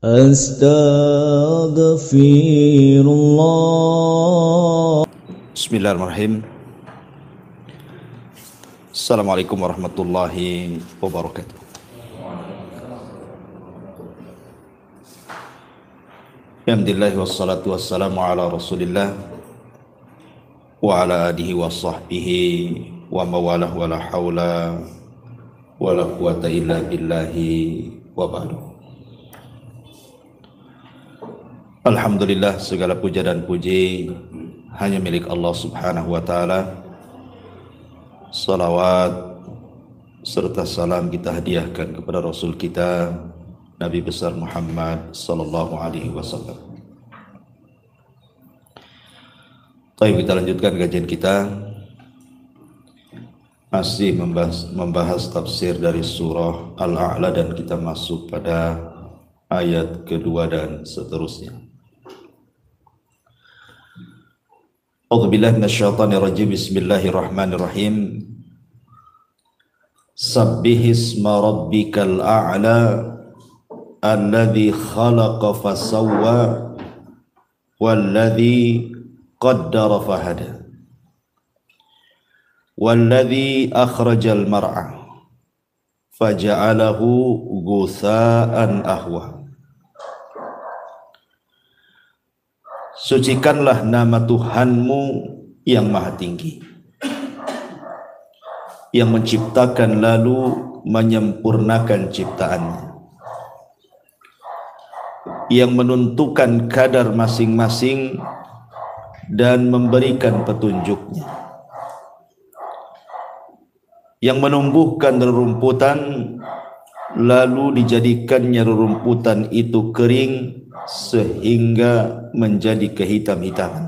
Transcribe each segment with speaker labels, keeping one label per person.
Speaker 1: Astaghfirullah.
Speaker 2: Bismillahirrahmanirrahim. Assalamualaikum warahmatullahi wabarakatuh. Alhamdulillah wassalatu wassalamu ala Rasulillah wa ala alihi wa sahbihi wa mawalah wa la hawla wa la quwata illa billahi wa ba'du. Alhamdulillah, segala puja dan puji hanya milik Allah subhanahu wa ta'ala. Salawat serta salam kita hadiahkan kepada Rasul kita Nabi besar Muhammad sallallahu alaihi wasallam. Baik, kita lanjutkan kajian kita, masih membahas tafsir dari surah Al-A'la, dan kita masuk pada ayat kedua dan seterusnya. A'udzubillahi minasyaitonirrajim. Bismillahirrahmanirrahim. Sabbihisma rabbikal a'la alladzi khalaqa fasawwa walladzi qaddara fahada walladzi akhrajal mar'a faja'alahu ghutsa'an ahwa. Sucikanlah nama Tuhanmu yang maha tinggi, yang menciptakan lalu menyempurnakan ciptaannya, yang menentukan kadar masing-masing dan memberikan petunjuknya, yang menumbuhkan rerumputan lalu dijadikannya rerumputan itu kering sehingga menjadi kehitam-hitaman.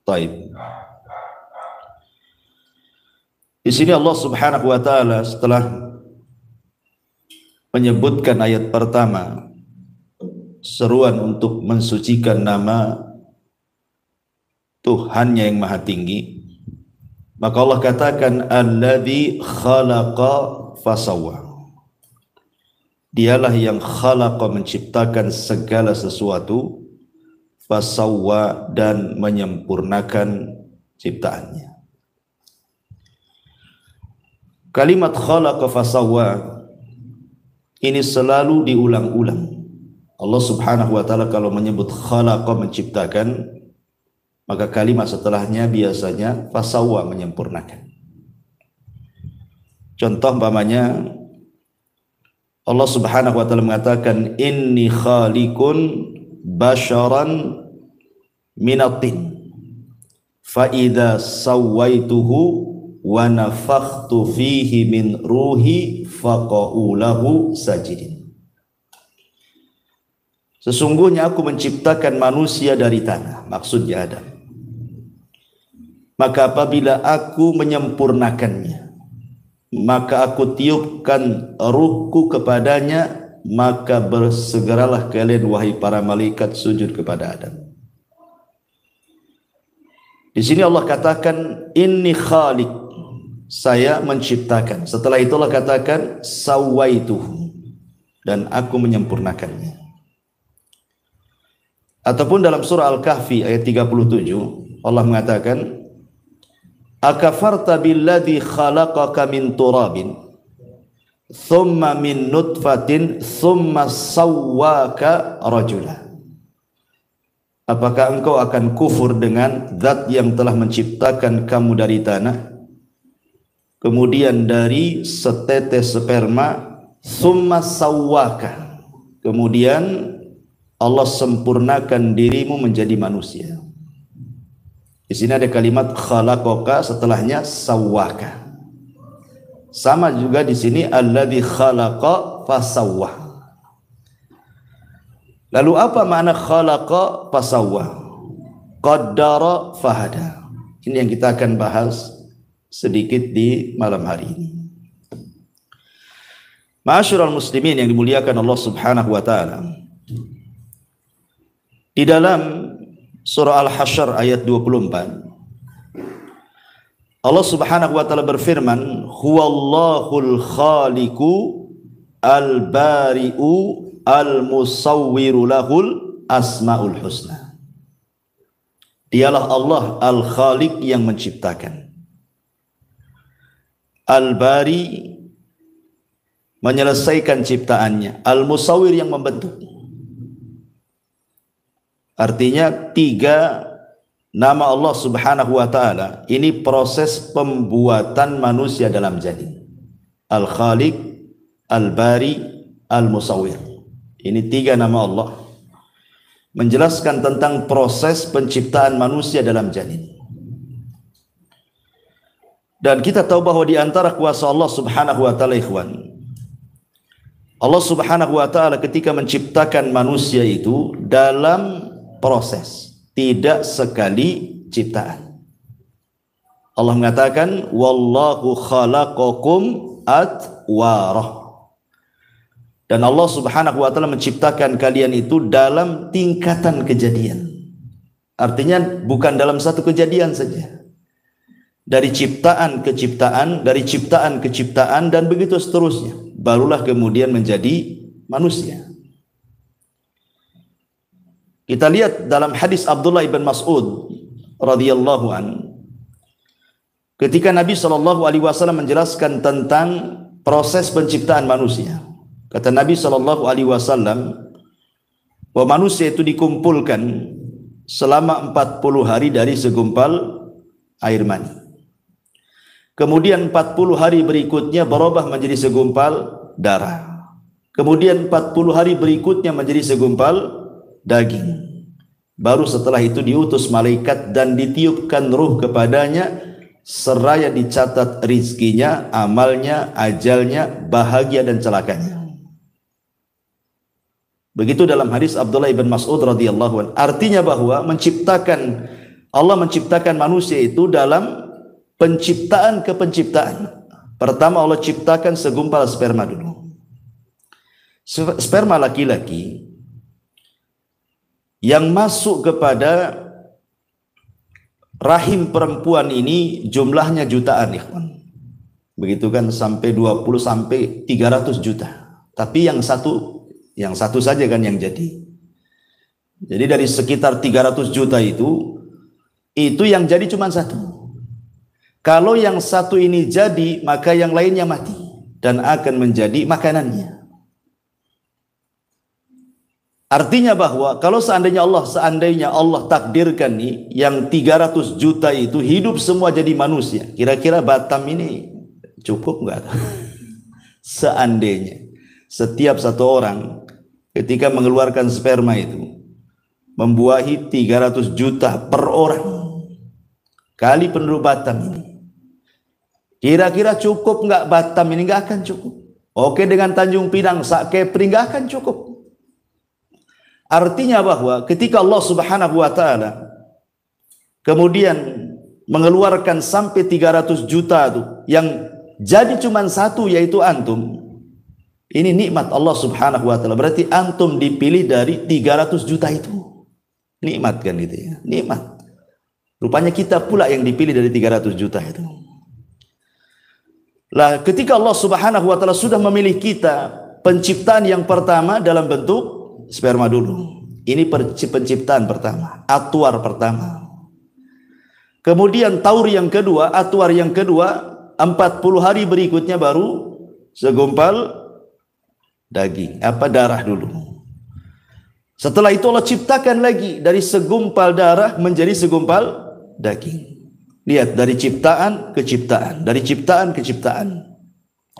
Speaker 2: Taib. Di sini Allah Subhanahu wa taala setelah menyebutkan ayat pertama seruan untuk mensucikan nama Tuhannya yang maha tinggi, maka Allah katakan alladzi khalaqa fasawwa. Dialah yang khalaqa, menciptakan segala sesuatu, fasawwa, dan menyempurnakan ciptaannya. Kalimat khalaqa fasawwa ini selalu diulang-ulang. Allah subhanahu wa ta'ala kalau menyebut khalaqa, menciptakan, maka kalimat setelahnya biasanya fasawwa, menyempurnakan. Contoh umpamanya Allah subhanahu wa ta'ala mengatakan inni khaliqun basharan minatin fa idza sawaituhu wa nafakhtu fihi min ruhi faqa'u lahu sajidin. Sesungguhnya aku menciptakan manusia dari tanah, maksudnya Adam. Maka apabila aku menyempurnakannya, maka aku tiupkan ruhku kepadanya, maka bersegeralah kalian wahai para malaikat sujud kepada Adam. Di sini Allah katakan inni khaliq, saya menciptakan. Setelah itu Allah katakan sawaituhu, dan aku menyempurnakannya. Ataupun dalam surah Al-Kahfi ayat 37 Allah mengatakan akafarta billadzi khalaqaka min turabin thumma min nutfatin thumma sawwaka rajula. Apakah engkau akan kufur dengan zat yang telah menciptakan kamu dari tanah, kemudian dari setetes sperma, thumma sawwaka, kemudian Allah sempurnakan dirimu menjadi manusia. Di sini ada kalimat khalaqaka, setelahnya sawwaka. Sama juga di sini alladzi khalaqa fasawwa. Lalu apa makna khalaqa fasawwa? Qaddara fahada. Ini yang kita akan bahas sedikit di malam hari ini. Ma'asyiral muslimin yang dimuliakan Allah Subhanahu wa taala. Di dalam surah Al-Hasyr ayat 24 Allah subhanahu wa ta'ala berfirman, huwallahul khaliqu Al-Bari'u Al-Musawwiru lahul Asma'ul Husna. Dialah Allah Al-Khaliq yang menciptakan. Al-Bari menyelesaikan ciptaannya. Al-Musawwir yang membentuk. Artinya 3 nama Allah Subhanahu wa ta'ala ini proses pembuatan manusia dalam janin. Al-Khaliq, Al-Bari, Al-Musawwir. Ini 3 nama Allah menjelaskan tentang proses penciptaan manusia dalam janin. Dan kita tahu bahwa di antara kuasa Allah Subhanahu wa ta'ala, ikhwan, Allah Subhanahu wa ta'ala ketika menciptakan manusia itu dalam proses, tidak sekali ciptaan. Allah mengatakan wallahu khalaqakum atwarah. Dan Allah Subhanahu wa ta'ala menciptakan kalian itu dalam tingkatan kejadian. Artinya bukan dalam satu kejadian saja. Dari ciptaan ke ciptaan, dari ciptaan ke ciptaan, dan begitu seterusnya. Barulah kemudian menjadi manusia. Kita lihat dalam hadis Abdullah ibn Mas'ud radhiyallahu an, ketika Nabi SAW menjelaskan tentang proses penciptaan manusia. Kata Nabi SAW, bahwa manusia itu dikumpulkan selama 40 hari dari segumpal air mani. Kemudian 40 hari berikutnya berubah menjadi segumpal darah. Kemudian 40 hari berikutnya menjadi segumpal daging. Baru setelah itu diutus malaikat dan ditiupkan ruh kepadanya, seraya dicatat rizkinya, amalnya, ajalnya, bahagia dan celakanya. Begitu dalam hadis Abdullah ibn Mas'ud radhiyallahu anhu. Artinya bahwa Allah menciptakan manusia itu dalam penciptaan ke penciptaan. Pertama Allah ciptakan segumpal sperma dulu. Sperma laki-laki yang masuk kepada rahim perempuan ini jumlahnya jutaan, ikhwan. Begitu kan, sampai 20 sampai 300 juta. Tapi yang satu saja kan yang jadi. Jadi dari sekitar 300 juta itu yang jadi cuma satu. Kalau yang satu ini jadi, maka yang lainnya mati dan akan menjadi makanannya. Artinya bahwa kalau seandainya Allah takdirkan nih yang 300 juta itu hidup semua jadi manusia, kira-kira Batam ini cukup enggak? Seandainya setiap satu orang ketika mengeluarkan sperma itu membuahi 300 juta per orang kali penduduk Batam ini, kira-kira cukup enggak Batam ini? Enggak akan cukup. Oke, dengan Tanjung Pinang, Sak Kepri enggak akan cukup. Artinya bahwa ketika Allah Subhanahu wa ta'ala kemudian mengeluarkan sampai 300 juta itu, yang jadi cuma satu, yaitu antum. Ini nikmat Allah Subhanahu wa ta'ala. Berarti antum dipilih dari 300 juta itu. Nikmat kan itu ya, nikmat. Rupanya kita pula yang dipilih dari 300 juta itu. Lah ketika Allah Subhanahu wa ta'ala sudah memilih kita, penciptaan yang pertama dalam bentuk sperma dulu. Ini penciptaan pertama, atwar pertama. Kemudian taur yang kedua, atwar yang kedua, 40 hari berikutnya baru segumpal daging, darah dulu. Setelah itu Allah ciptakan lagi dari segumpal darah menjadi segumpal daging. Lihat, dari ciptaan ke ciptaan, dari ciptaan ke ciptaan.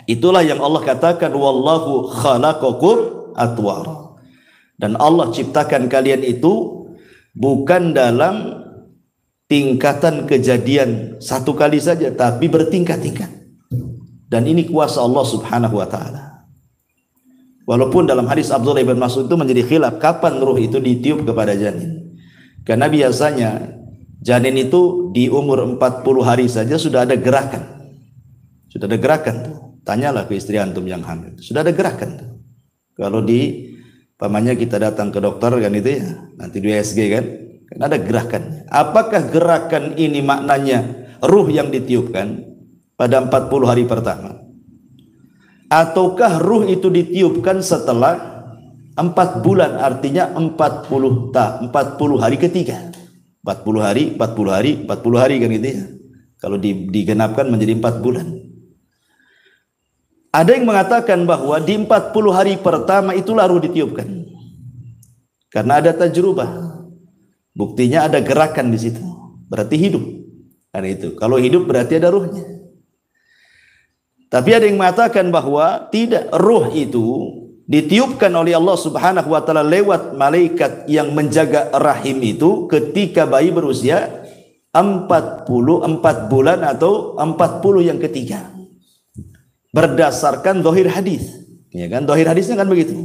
Speaker 2: Itulah yang Allah katakan wallahu khalaqakum atwara. Dan Allah ciptakan kalian itu bukan dalam tingkatan kejadian satu kali saja, tapi bertingkat-tingkat. Dan ini kuasa Allah Subhanahu wa ta'ala. Walaupun dalam hadis Abdullah ibn Mas'ud itu menjadi khilaf kapan ruh itu ditiup kepada janin. Karena biasanya janin itu di umur 40 hari saja sudah ada gerakan. Sudah ada gerakan tuh. Tanyalah ke istri antum yang hamil. Sudah ada gerakan tuh. Kalau pamannya kita datang ke dokter kan itu ya, nanti di USG kan ada gerakan. Apakah gerakan ini maknanya ruh yang ditiupkan pada 40 hari pertama? ataukah ruh itu ditiupkan setelah 4 bulan, artinya 40 hari ketiga. 40 hari kan gitu ya. Kalau digenapkan menjadi 4 bulan. Ada yang mengatakan bahwa di 40 hari pertama itulah ruh ditiupkan. Karena ada tajrubah. Buktinya ada gerakan di situ. Berarti hidup. Karena itu. Kalau hidup berarti ada ruhnya. Tapi ada yang mengatakan bahwa tidak, ruh itu ditiupkan oleh Allah Subhanahu wa taala lewat malaikat yang menjaga rahim itu ketika bayi berusia 44 bulan atau 40 yang ketiga. Berdasarkan zahir hadis. Ya kan? Zahir hadisnya kan begitu.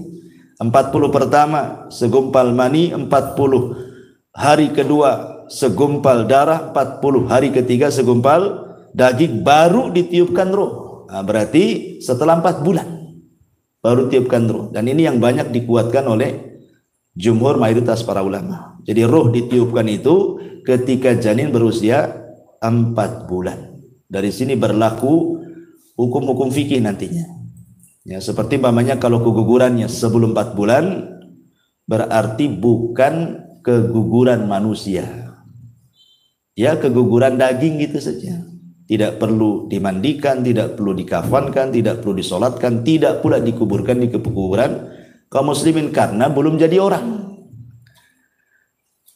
Speaker 2: 40 pertama segumpal mani, 40 hari kedua segumpal darah, 40 hari ketiga segumpal daging, baru ditiupkan ruh. Nah, berarti setelah 4 bulan baru tiupkan ruh. Dan ini yang banyak dikuatkan oleh jumhur mayoritas para ulama. Jadi ruh ditiupkan itu ketika janin berusia 4 bulan. Dari sini berlaku hukum-hukum fikih nantinya. Ya, seperti umpamanya kalau kegugurannya sebelum 4 bulan berarti bukan keguguran manusia. Ya, keguguran daging gitu saja. Tidak perlu dimandikan, tidak perlu dikafankan, tidak perlu disolatkan, tidak pula dikuburkan di kuburan kaum muslimin karena belum jadi orang.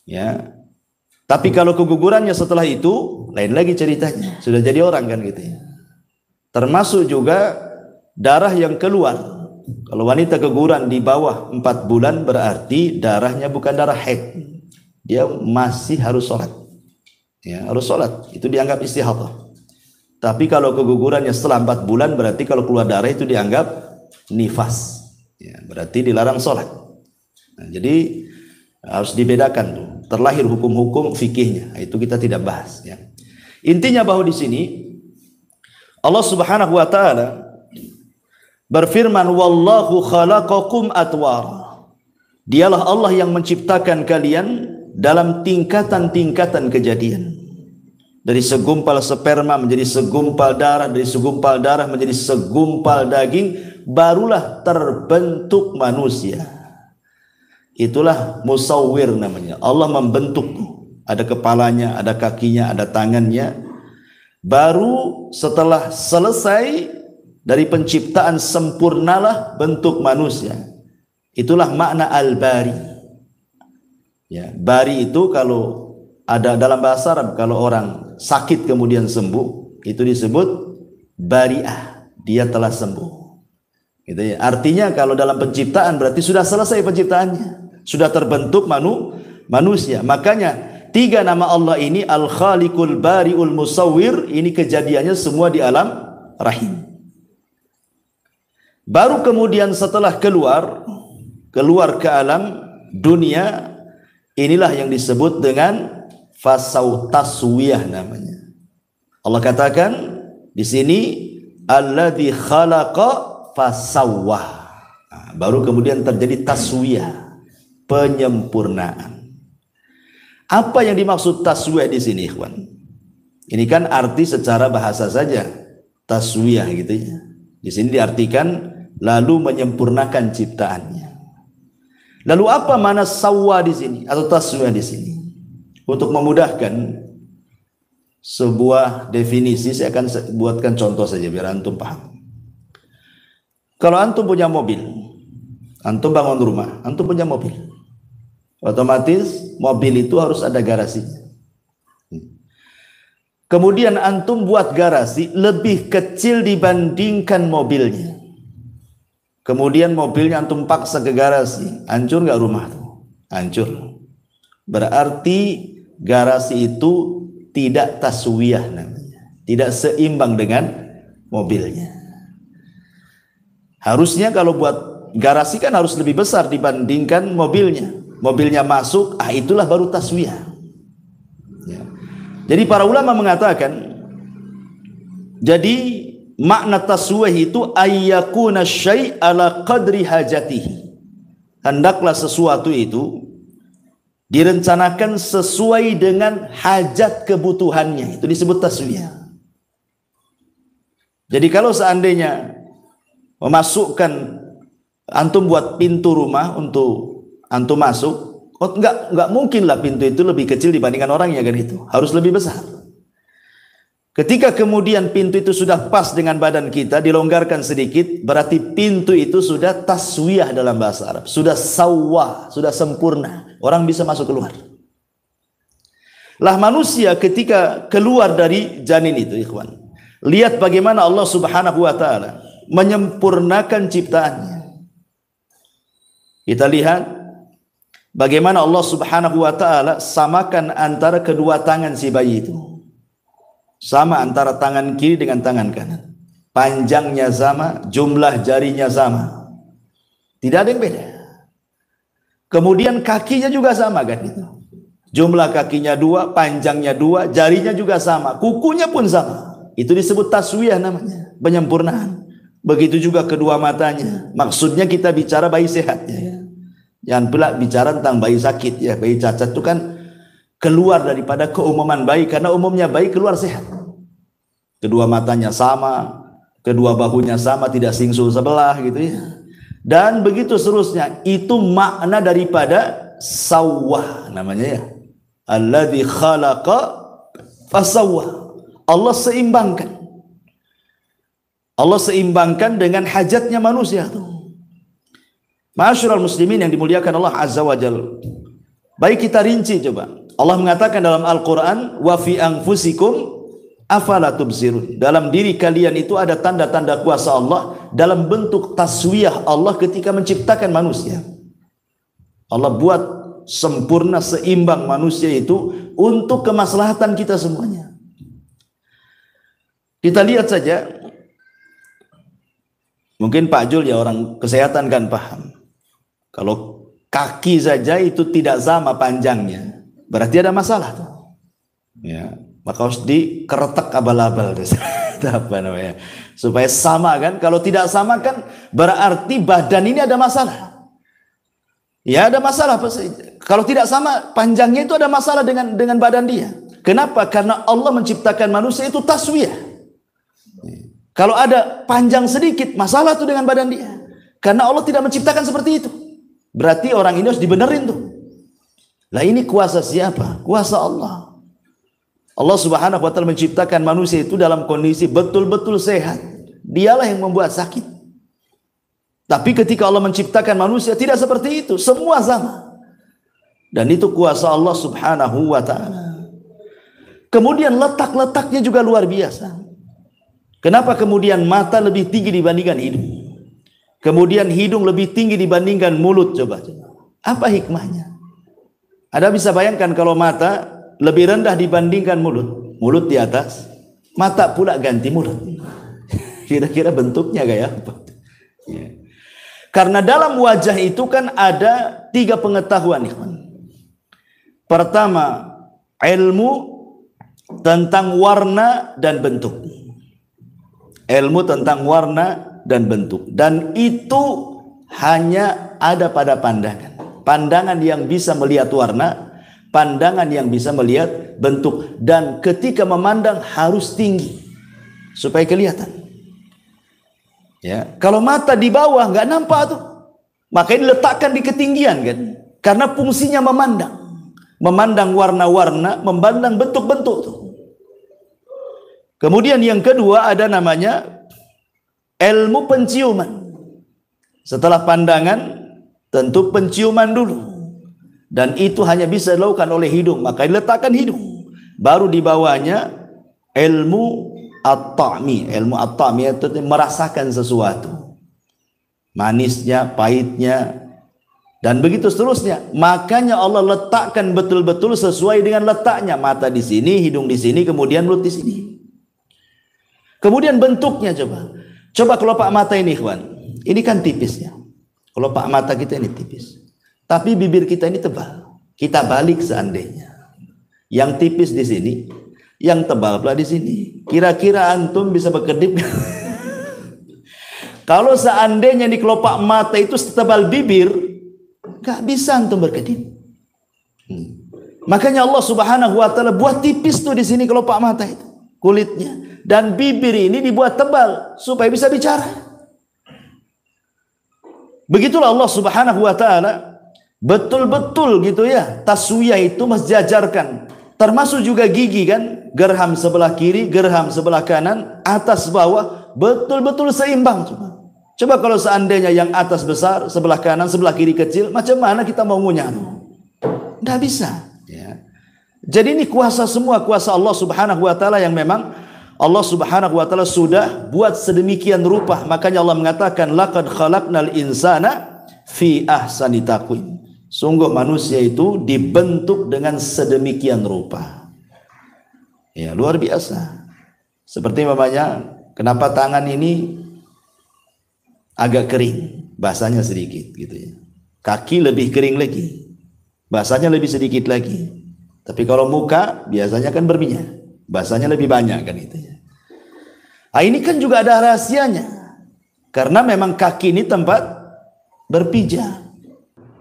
Speaker 2: Ya. Tapi kalau kegugurannya setelah itu lain lagi ceritanya, sudah jadi orang kan gitu ya. Termasuk juga darah yang keluar. Kalau wanita keguguran di bawah 4 bulan berarti darahnya bukan darah haid. Dia masih harus sholat. Ya, harus sholat. Itu dianggap istihadah. Tapi kalau kegugurannya setelah 4 bulan berarti kalau keluar darah itu dianggap nifas. Ya, berarti dilarang sholat. Nah, jadi harus dibedakan tuh. Terlahir hukum-hukum fikihnya. Itu kita tidak bahas. Ya. Intinya bahwa di sini Allah Subhanahu wa taala berfirman, wallahu khalaqakum atwara. Dialah Allah yang menciptakan kalian dalam tingkatan-tingkatan kejadian. Dari segumpal sperma menjadi segumpal darah, dari segumpal darah menjadi segumpal daging, barulah terbentuk manusia. Itulah musawwir namanya. Allah membentuk. Ada kepalanya, ada kakinya, ada tangannya. Baru setelah selesai dari penciptaan sempurnalah bentuk manusia. Itulah makna al-bari. Ya, bari itu kalau ada dalam bahasa Arab, kalau orang sakit kemudian sembuh, itu disebut bari'ah. Dia telah sembuh. Gitu ya. Artinya kalau dalam penciptaan berarti sudah selesai penciptaannya. Sudah terbentuk manusia. Makanya 3 nama Allah ini, Al-Khaliqul Bari'ul Musawwir, ini kejadiannya semua di alam rahim. Baru kemudian setelah keluar ke alam dunia, inilah yang disebut dengan fasau taswiyah namanya. Allah katakan di sini alladzi khalaqa fasawwah. Nah, baru kemudian terjadi taswiyah, penyempurnaan. Apa yang dimaksud taswiyah di sini, ikhwan? Ini kan arti secara bahasa saja, taswiyah gitu ya. Di sini diartikan lalu menyempurnakan ciptaannya. Lalu apa mana sawwa di sini atau taswiyah di sini? Untuk memudahkan sebuah definisi, saya akan buatkan contoh saja biar antum paham. Kalau antum punya mobil, antum bangun rumah, antum punya mobil, otomatis mobil itu harus ada garasinya. Kemudian antum buat garasi lebih kecil dibandingkan mobilnya. Kemudian mobilnya antum paksa ke garasi, hancur nggak rumah tuh? Hancur. Berarti garasi itu tidak taswiyah namanya, tidak seimbang dengan mobilnya. Harusnya kalau buat garasi kan harus lebih besar dibandingkan mobilnya. Mobilnya masuk, itulah baru taswiyah. Ya. Jadi para ulama mengatakan, jadi makna taswiyah itu ayyakuna syai' ala qadri hajatihi. Hendaklah sesuatu itu direncanakan sesuai dengan hajat kebutuhannya. Itu disebut taswiyah. Jadi kalau seandainya memasukkan antum buat pintu rumah untuk antum masuk, enggak mungkin lah pintu itu lebih kecil dibandingkan orangnya kan, itu harus lebih besar. Ketika kemudian pintu itu sudah pas dengan badan kita, dilonggarkan sedikit, berarti pintu itu sudah taswiyah dalam bahasa Arab, sudah sawah, sudah sempurna, orang bisa masuk keluar. Lah manusia ketika keluar dari janin itu, ikhwan, lihat bagaimana Allah Subhanahu wa taala menyempurnakan ciptaannya. Kita lihat bagaimana Allah Subhanahu wa taala samakan antara kedua tangan si bayi itu. Sama antara tangan kiri dengan tangan kanan. Panjangnya sama, jumlah jarinya sama. Tidak ada yang beda. Kemudian kakinya juga sama kan itu. Jumlah kakinya 2, panjangnya 2, jarinya juga sama, kukunya pun sama. Itu disebut taswiyah namanya, penyempurnaan. Begitu juga kedua matanya. Maksudnya kita bicara bayi sehat ya. Jangan pula bicara tentang bayi sakit ya. Bayi cacat itu kan keluar daripada keumuman bayi, karena umumnya bayi keluar sehat. Kedua matanya sama, kedua bahunya sama, tidak singsul sebelah gitu ya. Dan begitu seterusnya. Itu makna daripada sawwah namanya ya. Alladzi khalaqa fasawwah. Allah seimbangkan. Allah seimbangkan dengan hajatnya manusia tuh. Ma'asyiral muslimin yang dimuliakan Allah Azza wa Jalla. Baik kita rinci coba. Allah mengatakan dalam Al-Qur'an, wa fi anfusikum afala tubsirun. Dalam diri kalian itu ada tanda-tanda kuasa Allah dalam bentuk taswiyah Allah ketika menciptakan manusia. Allah buat sempurna, seimbang manusia itu untuk kemaslahatan kita semuanya. Kita lihat saja. Mungkin Pak Jul ya orang kesehatan kan paham. Kalau kaki saja itu tidak sama panjangnya, berarti ada masalah tuh. Ya, maka harus dikeretak abal-abal apa namanya, supaya sama kan. Kalau tidak sama kan berarti badan ini ada masalah. Ya ada masalah. Kalau tidak sama panjangnya itu ada masalah dengan badan dia. Kenapa? Karena Allah menciptakan manusia itu taswiyah. Kalau ada panjang sedikit, masalah tuh dengan badan dia. Karena Allah tidak menciptakan seperti itu. Berarti orang ini harus dibenerin tuh. Lah ini kuasa siapa? Kuasa Allah. Allah Subhanahu wa taala menciptakan manusia itu dalam kondisi betul-betul sehat. Dialah yang membuat sakit. Tapi ketika Allah menciptakan manusia tidak seperti itu, semua sama. Dan itu kuasa Allah Subhanahu wa taala. Kemudian letak-letaknya juga luar biasa. Kenapa kemudian mata lebih tinggi dibandingkan hidung? Kemudian hidung lebih tinggi dibandingkan mulut, coba. Apa hikmahnya? Ada bisa bayangkan kalau mata lebih rendah dibandingkan mulut, mulut di atas, mata pula ganti mulut. Kira-kira bentuknya kayak apa? Ya. Karena dalam wajah itu kan ada 3 pengetahuan. Pertama, ilmu tentang warna dan bentuk. Ilmu tentang warna dan bentuk, dan itu hanya ada pada pandangan. Pandangan yang bisa melihat warna, pandangan yang bisa melihat bentuk, dan ketika memandang harus tinggi supaya kelihatan. Ya, kalau mata di bawah nggak nampak tuh, makanya diletakkan di ketinggian kan, karena fungsinya memandang warna-warna, memandang bentuk-bentuk tuh. Kemudian yang kedua ada namanya ilmu penciuman. Setelah pandangan, tentu penciuman dulu. Dan itu hanya bisa dilakukan oleh hidung, maka diletakkan hidung. Baru di bawahnya ilmu at-ta'mi. Ilmu at-ta'mi itu merasakan sesuatu. Manisnya, pahitnya, dan begitu seterusnya. Makanya Allah letakkan betul-betul sesuai dengan letaknya. Mata di sini, hidung di sini, kemudian mulut di sini. Kemudian bentuknya coba. Coba kelopak mata ini, ikhwan. Ini kan tipis ya. Kelopak mata kita ini tipis. Tapi bibir kita ini tebal. Kita balik seandainya. Yang tipis di sini, yang tebal pula di sini. Kira-kira antum bisa berkedip? Kalau seandainya di kelopak mata itu setebal bibir, gak bisa antum berkedip. Makanya Allah Subhanahu wa taala buat tipis tuh di sini kelopak mata itu, kulitnya. Dan bibir ini dibuat tebal supaya bisa bicara. Begitulah Allah Subhanahu wa taala betul-betul gitu ya, taswiyah itu mensejajarkan, termasuk juga gigi kan, gerham sebelah kiri, gerham sebelah kanan, atas bawah, betul-betul seimbang. Coba kalau seandainya yang atas besar, sebelah kanan, sebelah kiri kecil, macam mana kita mau ngunyah? Tidak bisa ya. Jadi ini kuasa semua, kuasa Allah Subhanahu wa taala yang memang Allah Subhanahu wa taala sudah buat sedemikian rupa. Makanya Allah mengatakan laqad khalaqnal insana fi ahsani taqwim. Sungguh manusia itu dibentuk dengan sedemikian rupa. Ya, luar biasa. Seperti namanya, kenapa tangan ini agak kering, basahnya sedikit gitu ya. Kaki lebih kering lagi, basahnya lebih sedikit lagi. Tapi kalau muka biasanya kan berminyak, basahnya lebih banyak kan itu ya. Nah, ini kan juga ada rahasianya. Karena memang kaki ini tempat berpijak.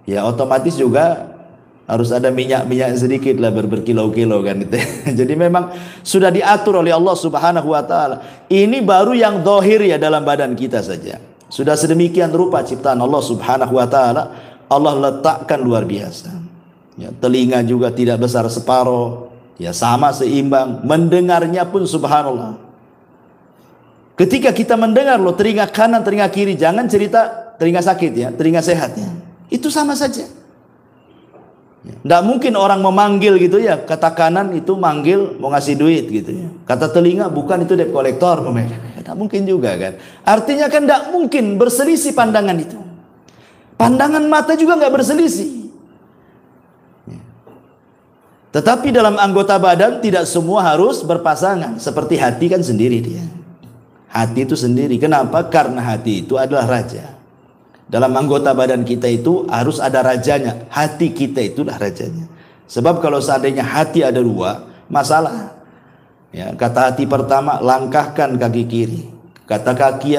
Speaker 2: Ya otomatis juga harus ada minyak-minyak sedikit lah berkilo-kilo kan itu. Jadi memang sudah diatur oleh Allah Subhanahu wa taala. Ini baru yang zahir ya dalam badan kita saja. Sudah sedemikian rupa ciptaan Allah Subhanahu wa taala. Allah letakkan luar biasa. Ya, telinga juga tidak besar separuh, ya sama seimbang. Mendengarnya pun subhanallah. Ketika kita mendengar loh, telinga kanan, telinga kiri, jangan cerita telinga sakit ya, telinga sehat ya. Itu sama saja. Tidak mungkin orang memanggil gitu ya, kata kanan itu manggil mau ngasih duit gitu ya. Kata telinga bukan, itu debt collector. Tidak mungkin juga kan. Artinya kan tidak mungkin berselisih pandangan itu. Pandangan mata juga nggak berselisih. Tetapi dalam anggota badan tidak semua harus berpasangan. Seperti hati kan sendiri dia. Hati itu sendiri. Kenapa? Karena hati itu adalah raja. Dalam anggota badan kita itu harus ada rajanya. Hati kita itulah rajanya. Sebab kalau seandainya hati ada dua, masalah. Ya, kata hati pertama, langkahkan kaki kiri. Kata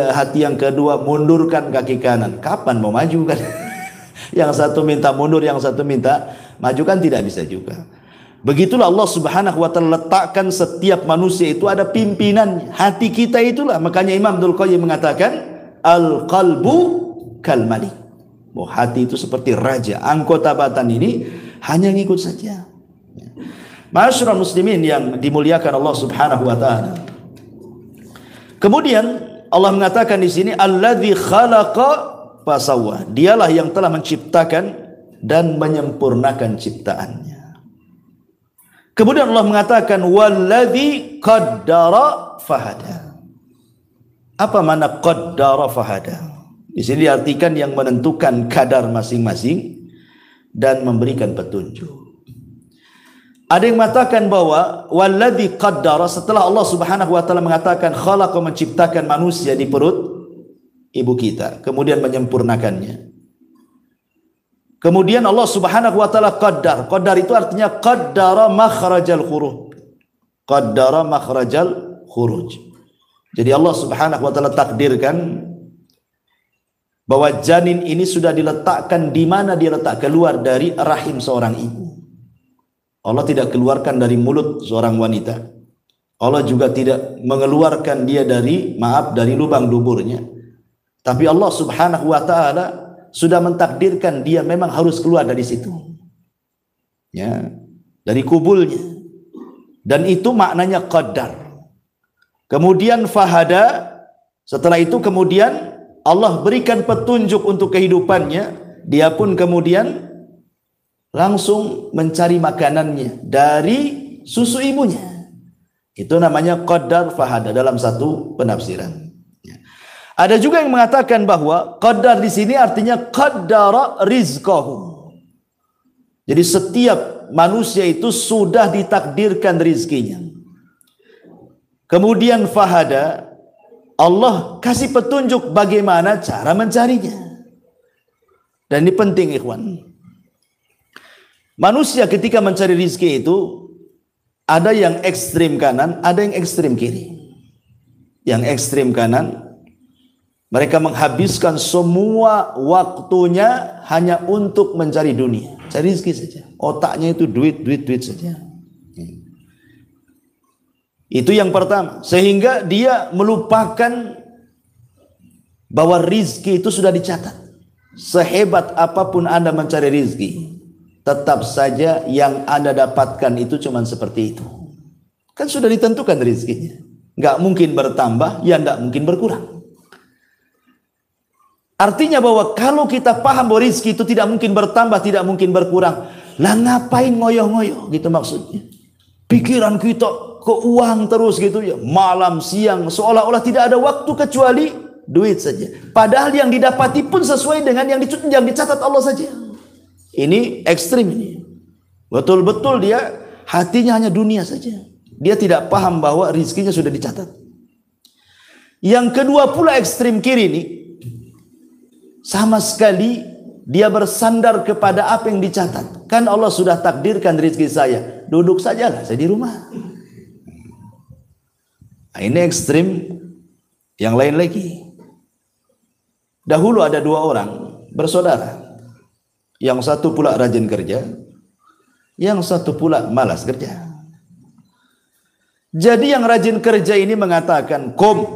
Speaker 2: hati yang kedua, mundurkan kaki kanan. Kapan mau maju kan? Yang satu minta mundur, yang satu minta maju kan tidak bisa juga. Begitulah Allah Subhanahu wa taala letakkan setiap manusia itu ada pimpinannya. Hati kita itulah. Makanya Imam Abdul Qayyim mengatakan al-qalbu kal malik. Oh, hati itu seperti raja. Anggota badan ini hanya ngikut saja. Ma'asyiral muslimin yang dimuliakan Allah Subhanahu wa taala. Kemudian Allah mengatakan di sini alladzi khalaqa fasawwa. Dialah yang telah menciptakan dan menyempurnakan ciptaannya. Kemudian Allah mengatakan walladzi qaddara fahada. Apa makna qaddara fahada? Di sini diartikan yang menentukan kadar masing-masing dan memberikan petunjuk. Ada yang mengatakan bahwa walladzi qaddara, setelah Allah Subhanahu wa taala mengatakan khalaqa, menciptakan manusia di perut ibu kita, kemudian menyempurnakannya. Kemudian Allah Subhanahu wa taala qaddar. Qaddar itu artinya qaddara makhrajal khuruj. Qaddara makhrajal khuruj. Jadi Allah Subhanahu wa taala takdirkan bahwa janin ini sudah diletakkan di mana dia letak, keluar dari rahim seorang ibu. Allah tidak keluarkan dari mulut seorang wanita. Allah juga tidak mengeluarkan dia dari lubang duburnya. Tapi Allah Subhanahu wa taala sudah mentakdirkan dia memang harus keluar dari situ. Ya, dari kubulnya. Dan itu maknanya qaddar. Kemudian fahada, setelah itu kemudian Allah berikan petunjuk untuk kehidupannya. Dia pun kemudian langsung mencari makanannya dari susu ibunya. Itu namanya qaddar fahada dalam satu penafsiran. Ada juga yang mengatakan bahwa qaddar di sini artinya qaddara rizqahu. Jadi setiap manusia itu sudah ditakdirkan rizkinya. Kemudian fahada, Allah kasih petunjuk bagaimana cara mencarinya. Dan ini penting ikhwan. Manusia ketika mencari rizki itu ada yang ekstrim kanan, ada yang ekstrim kiri. Yang ekstrim kanan, mereka menghabiskan semua waktunya hanya untuk mencari dunia, cari rezeki saja. Otaknya itu duit saja. Itu yang pertama. Sehingga dia melupakan bahwa rizki itu sudah dicatat. sehebat apapun Anda mencari rizki, tetap saja yang Anda dapatkan itu cuma seperti itu. Kan sudah ditentukan rizkinya. Nggak mungkin bertambah, ya nggak mungkin berkurang. Artinya bahwa kalau kita paham bahwa rizki itu tidak mungkin bertambah, tidak mungkin berkurang, lah ngapain ngoyoh-ngoyoh gitu maksudnya. Pikiran kita ke uang terus gitu ya, malam siang, seolah-olah tidak ada waktu kecuali duit saja. Padahal yang didapati pun sesuai dengan yang dicatat Allah saja. Ini ekstrim ini. Betul-betul dia hatinya hanya dunia saja. Dia tidak paham bahwa rizkinya sudah dicatat. Yang kedua pula ekstrim kiri ini, sama sekali dia bersandar kepada apa yang dicatat. Kan Allah sudah takdirkan rizki saya, duduk sajalah saya di rumah. Nah, ini ekstrim. Yang lain lagi, dahulu ada dua orang bersaudara, yang satu pula rajin kerja, yang satu pula malas kerja. Jadi yang rajin kerja ini mengatakan, "Kom,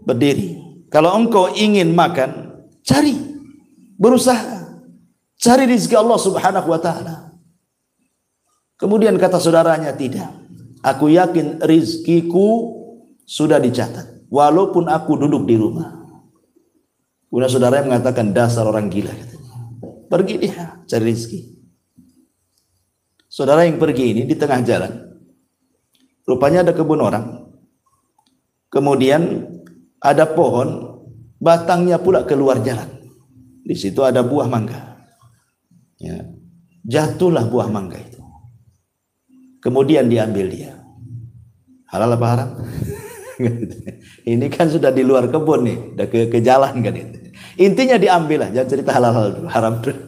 Speaker 2: berdiri. Kalau engkau ingin makan, cari, berusaha, cari rezeki Allah Subhanahu wa taala." Kemudian kata saudaranya, "Tidak. Aku yakin rizkiku sudah dicatat, walaupun aku duduk di rumah." Kemudian saudaranya mengatakan, "Dasar orang gila," katanya. Pergi dia cari rezeki. Saudara yang pergi ini di tengah jalan, rupanya ada kebun orang. Kemudian ada pohon, batangnya pula keluar jalan. Di situ ada buah mangga. Ya. Jatuhlah buah mangga itu. Kemudian diambil dia. Halal apa haram? Ini kan sudah di luar kebun nih, udah ke jalan kan itu. Intinya diambil lah, jangan cerita halal dulu, haram dulu.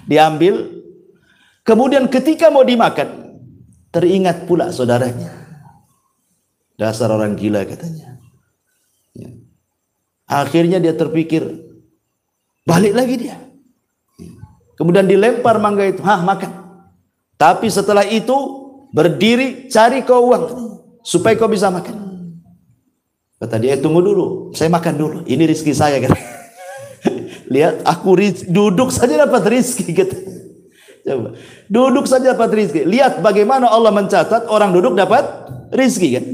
Speaker 2: Diambil. Kemudian ketika mau dimakan, teringat pula saudaranya. Dasar orang gila katanya. Ya. Akhirnya dia terpikir, balik lagi dia. Kemudian dilempar mangga itu, makan. Tapi setelah itu berdiri, cari kau uang supaya kau bisa makan. Kata dia, tunggu dulu, saya makan dulu. Ini rezeki saya kan. Lihat, aku duduk saja dapat rezeki gitu. Coba, duduk saja dapat rezeki. Lihat bagaimana Allah mencatat orang duduk dapat rezeki kan.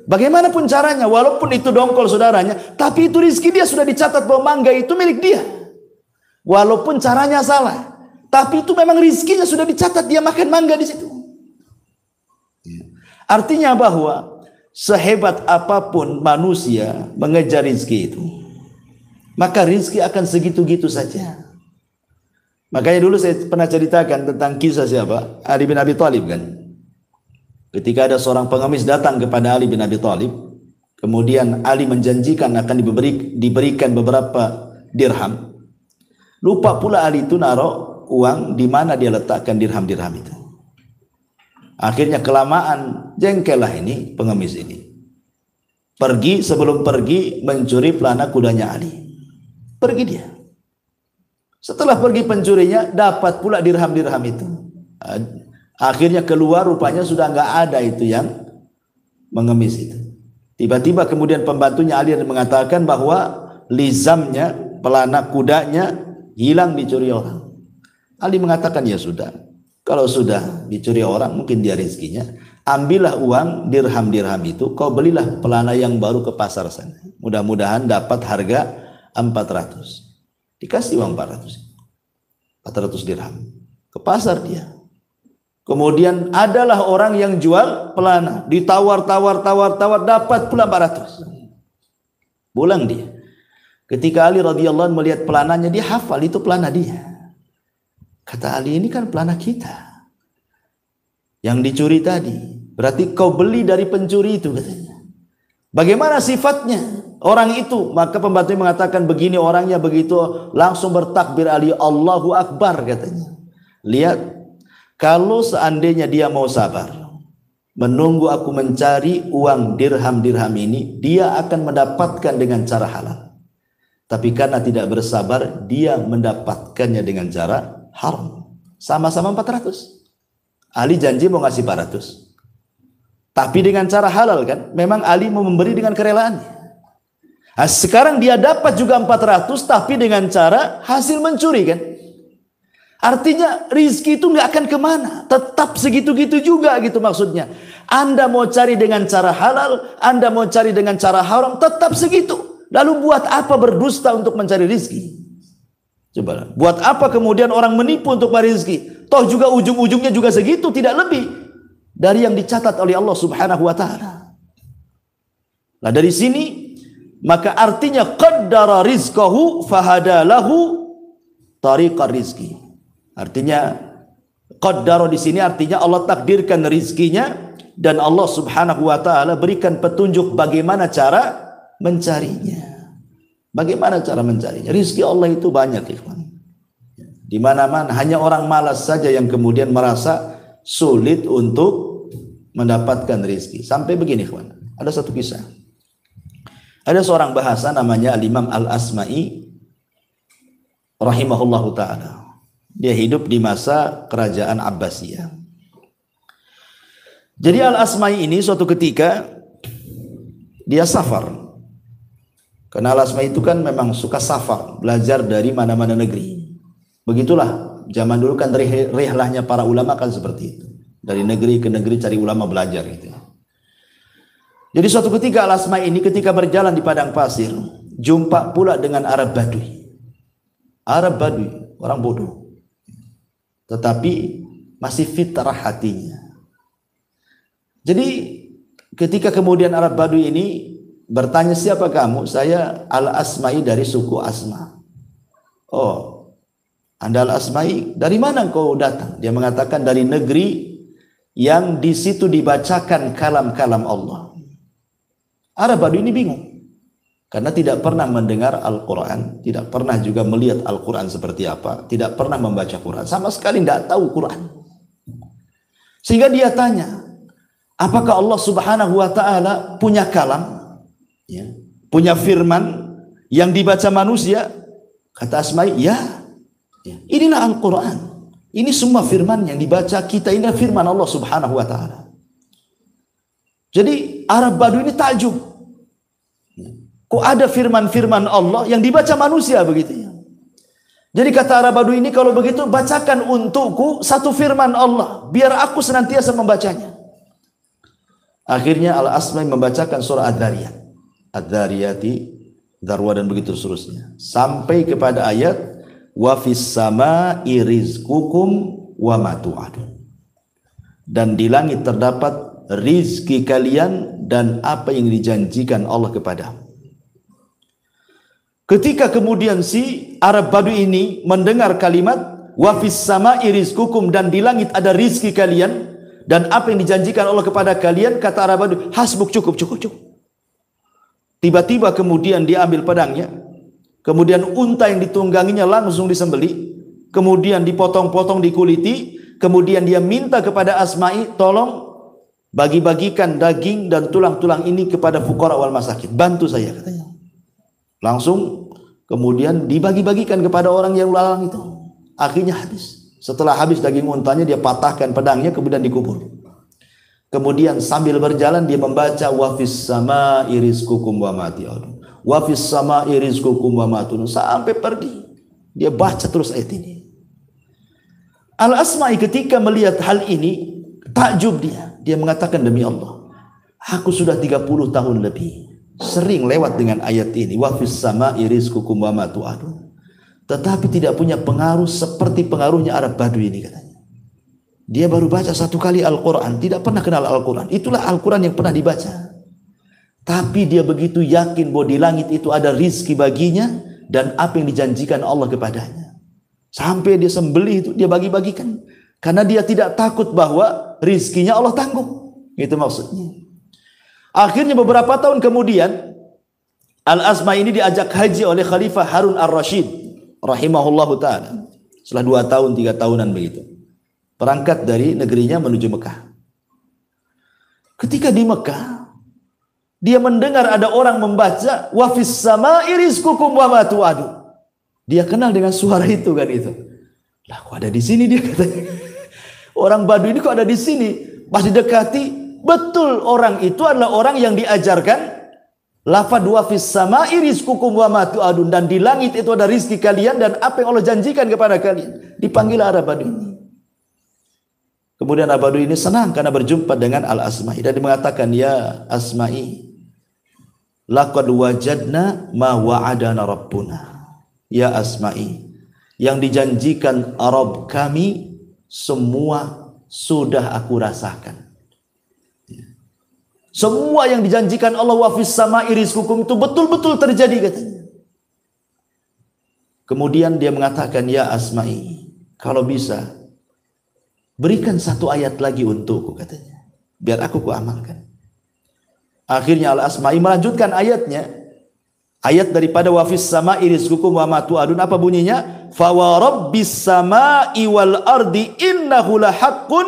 Speaker 2: Bagaimanapun caranya, walaupun itu dongkol saudaranya, tapi itu rizki dia sudah dicatat bahwa mangga itu milik dia. Walaupun caranya salah, tapi itu memang rizkinya sudah dicatat, dia makan mangga di situ. Artinya bahwa sehebat apapun manusia mengejar rizki itu, maka rizki akan segitu-gitu saja. Makanya dulu saya pernah ceritakan tentang kisah siapa? Ali bin Abi Thalib kan. Ketika ada seorang pengemis datang kepada Ali bin Abi Thalib, kemudian Ali menjanjikan akan diberikan beberapa dirham. Lupa pula Ali itu naruh uang di mana dia letakkan dirham-dirham itu. Akhirnya kelamaan jengkellah ini pengemis ini. Pergi, sebelum pergi mencuri pelana kudanya Ali. Pergi dia. Setelah pergi pencurinya, dapat pula dirham-dirham itu. Akhirnya keluar, rupanya sudah nggak ada itu yang mengemis itu. Tiba-tiba kemudian pembantunya Ali mengatakan bahwa lizamnya, pelana kudanya hilang dicuri orang. Ali mengatakan, ya sudah, kalau sudah dicuri orang mungkin dia rezekinya, ambillah uang dirham-dirham itu, kau belilah pelana yang baru ke pasar sana. Mudah-mudahan dapat harga 400. Dikasih uang 400 dirham. Ke pasar dia. Kemudian adalah orang yang jual pelana, ditawar-tawar, dapat pula 400. Pulang dia. Ketika Ali radhiyallahu anhu melihat pelananya, dia hafal itu pelana dia. Kata Ali, ini kan pelana kita yang dicuri tadi. Berarti kau beli dari pencuri itu katanya. Bagaimana sifatnya orang itu? Maka pembantu mengatakan begini orangnya, begitu langsung bertakbir Ali, Allahu Akbar katanya. Lihat, kalau seandainya dia mau sabar menunggu aku mencari uang dirham-dirham ini, dia akan mendapatkan dengan cara halal. Tapi karena tidak bersabar, dia mendapatkannya dengan cara haram. Sama-sama 400. Ali janji mau ngasih 400. Tapi dengan cara halal kan? Memang Ali mau memberi dengan kerelaannya. Nah, sekarang dia dapat juga 400 tapi dengan cara hasil mencuri kan. Artinya rizki itu nggak akan kemana, tetap segitu-gitu juga gitu maksudnya. Anda mau cari dengan cara halal, Anda mau cari dengan cara haram, tetap segitu. Lalu buat apa berdusta untuk mencari rizki? Coba, buat apa kemudian orang menipu untuk mencari rizki? Toh juga ujung-ujungnya juga segitu, tidak lebih dari yang dicatat oleh Allah Subhanahu wa Ta'ala. Nah, dari sini maka artinya qaddara rizqahu fahadalahu tariqar rizki. Artinya qaddara di sini artinya Allah takdirkan rizkinya dan Allah Subhanahu wa Ta'ala berikan petunjuk bagaimana cara mencarinya. Bagaimana cara mencarinya? Rizki Allah itu banyak, ikhwan. Di mana-mana, hanya orang malas saja yang kemudian merasa sulit untuk mendapatkan rizki. Sampai begini, ikhwan. Ada satu kisah. Ada seorang bahasa namanya Al-Imam Al-Asma'i rahimahullahu ta'ala. Dia hidup di masa kerajaan Abbasiyah. Jadi Al-Asma'i ini suatu ketika dia safar. Karena Al-Asma'i itu kan memang suka safar, belajar dari mana-mana negeri. Begitulah zaman dulu kan rihlahnya para ulama kan seperti itu. Dari negeri ke negeri cari ulama belajar gitu. Jadi suatu ketika Al-Asma'i ini ketika berjalan di padang pasir, jumpa pula dengan Arab Badui. Arab Badui, orang bodoh. Tetapi masih fitrah hatinya. Jadi ketika kemudian Arab Badui ini bertanya, siapa kamu? Saya Al-Asma'i dari suku Asma. Oh, Anda Al-Asma'i, dari mana kau datang? Dia mengatakan dari negeri yang di situ dibacakan kalam-kalam Allah. Arab Badui ini bingung. Karena tidak pernah mendengar Al-Quran, tidak pernah juga melihat Al-Quran seperti apa, tidak pernah membaca Quran, sama sekali tidak tahu Quran. Sehingga dia tanya, apakah Allah Subhanahu wa Ta'ala punya kalam? Ya, punya firman yang dibaca manusia? Kata Asma'i, ya. Inilah Al-Quran. Ini semua firman yang dibaca kita, ini firman Allah Subhanahu wa Ta'ala. Jadi Arab Badui ini takjub. Kok ada firman-firman Allah yang dibaca manusia begitu ya? Jadi kata Arab Badui ini, kalau begitu bacakan untukku satu firman Allah, biar aku senantiasa membacanya. Akhirnya Al-Asma'i membacakan surah Ad-Dhariyat. Ad-Dhariyati, Darwa dan begitu seterusnya. Sampai kepada ayat wa fis sama'i rizqukum wa ma tu'adun. Dan di langit terdapat rizki kalian dan apa yang dijanjikan Allah kepadamu. Ketika kemudian si Arab Badui ini mendengar kalimat wa fis sama'i rizqukum, dan di langit ada rizki kalian dan apa yang dijanjikan Allah kepada kalian, kata Arab Badui, hasbuk, cukup. Tiba-tiba kemudian dia ambil pedangnya, kemudian unta yang ditungganginya langsung disembeli, kemudian dipotong-potong, dikuliti, kemudian dia minta kepada Asma'i, tolong bagi-bagikan daging dan tulang-tulang ini kepada fuqara wal masakin, bantu saya, katanya. Langsung kemudian dibagi-bagikan kepada orang yang lalang itu. Akhirnya habis. Setelah habis daging untanya, dia patahkan pedangnya, kemudian dikubur. Kemudian sambil berjalan dia membaca wa fis sama'i rizqukum wa ma tu'adun. Wa fis sama'i rizqukum wa ma tu'adun, sampai pergi. Dia baca terus ayat ini. Al-Asma'i ketika melihat hal ini takjub dia. Dia mengatakan, demi Allah, aku sudah 30 tahun lebih sering lewat dengan ayat ini, wa fis sama'i rizqukum wa ma tu'adun, tetapi tidak punya pengaruh seperti pengaruhnya Arab Badui ini, katanya. Dia baru baca satu kali Al-Quran, tidak pernah kenal Al-Quran. Itulah Al-Quran yang pernah dibaca. Tapi dia begitu yakin bahwa di langit itu ada rizki baginya dan apa yang dijanjikan Allah kepadanya. Sampai dia sembelih itu dia bagi-bagikan. Karena dia tidak takut bahwa rizkinya Allah tanggung. Itu maksudnya. Akhirnya beberapa tahun kemudian Al-Asma'i ini diajak haji oleh Khalifah Harun Ar-Rasyid rahimahullahu ta'ala. Setelah 2 tahun 3 tahunan begitu, berangkat dari negerinya menuju Mekah. Ketika di Mekah, dia mendengar ada orang membaca wa fis sama'i rizqukum wa ma tu'adun. Dia kenal dengan suara itu kan itu. Lah, kok ada di sini dia, katanya. Orang Badui ini kok ada di sini? Pas didekati, betul orang itu adalah orang yang diajarkan Lafad wa fis sama'i rizqukum wa ma tu'adun, dan di langit itu ada rizki kalian dan apa yang Allah janjikan kepada kalian. Dipanggil Arab Badui ini. Kemudian Arab Badui ini senang karena berjumpa dengan Al-Asma'i dan dia mengatakan, ya Asma'i, laqad wajadna ma wa'adana rabbuna. Ya Asma'i, yang dijanjikan Arab kami semua sudah aku rasakan. Semua yang dijanjikan Allah, wa fis sama'i rizqukum, itu betul-betul terjadi katanya. Kemudian dia mengatakan, ya Asma'i, kalau bisa berikan satu ayat lagi untukku katanya, biar aku amalkan. Akhirnya Al-Asma'i melanjutkan ayatnya, ayat daripada wa fis sama'i rizqukum wa ma tu'adun. Apa bunyinya? Fa wa rabbis sama'i wal ardi innahu lahaqqun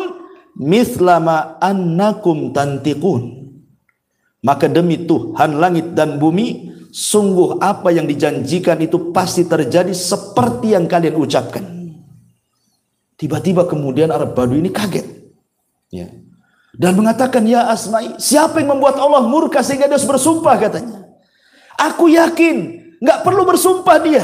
Speaker 2: mithla ma annakum tantiqun. Maka demi Tuhan langit dan bumi, sungguh apa yang dijanjikan itu pasti terjadi seperti yang kalian ucapkan. Tiba-tiba kemudian Arab Badui ini kaget, ya, dan mengatakan, ya Asma'i, siapa yang membuat Allah murka sehingga dia harus bersumpah katanya? Aku yakin nggak perlu bersumpah dia.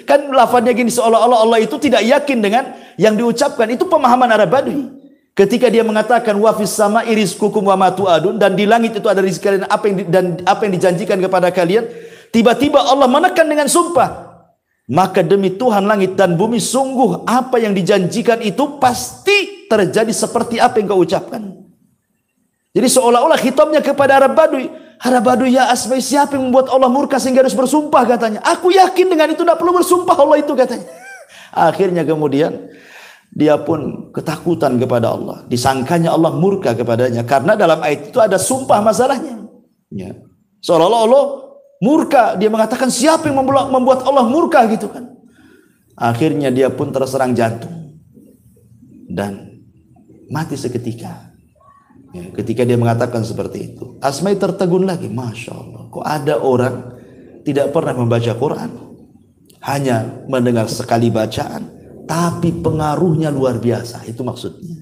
Speaker 2: Kan lafadznya gini, seolah-olah Allah itu tidak yakin dengan yang diucapkan. Itu pemahaman Arab Badui. Ketika dia mengatakan wa fis sama'i rizqukum wa ma tu'adun, dan di langit itu ada rezeki kalian apa yang dijanjikan kepada kalian, tiba-tiba Allah menekan dengan sumpah, maka demi Tuhan langit dan bumi, sungguh apa yang dijanjikan itu pasti terjadi seperti apa yang kau ucapkan. Jadi seolah-olah khitabnya kepada Arab Badui, ya Asma'i, siapa yang membuat Allah murka sehingga harus bersumpah katanya? Aku yakin dengan itu, tidak perlu bersumpah Allah itu katanya. Akhirnya kemudian dia pun ketakutan kepada Allah. Disangkanya Allah murka kepadanya. Karena dalam ayat itu ada sumpah masalahnya. Ya. Seolah-olah Allah murka. Dia mengatakan, siapa yang membuat Allah murka gitu kan. Akhirnya dia pun terserang jantung. Dan mati seketika. Ya, ketika dia mengatakan seperti itu. Asma'i tertegun lagi. Masya Allah. Kok ada orang tidak pernah membaca Quran. Hanya mendengar sekali bacaan, tapi pengaruhnya luar biasa. Itu maksudnya.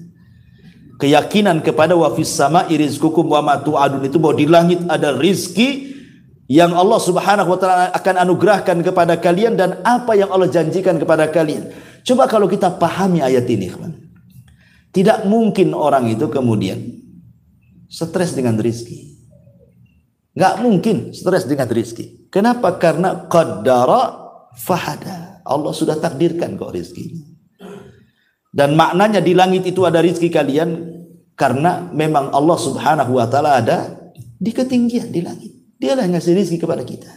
Speaker 2: Keyakinan kepada wa fis sama'i rizqukum wa ma tu'adun, itu bahwa di langit ada rizki yang Allah Subhanahu wa taala akan anugerahkan kepada kalian dan apa yang Allah janjikan kepada kalian. Coba kalau kita pahami ayat ini, tidak mungkin orang itu kemudian stres dengan rizki. Nggak mungkin stres dengan rizki. Kenapa? Karena qaddara fahada. Allah sudah takdirkan kok rizkinya. Dan maknanya di langit itu ada rizki kalian karena memang Allah Subhanahu wa taala ada di ketinggian di langit. Dialah yang ngasih rizki kepada kita.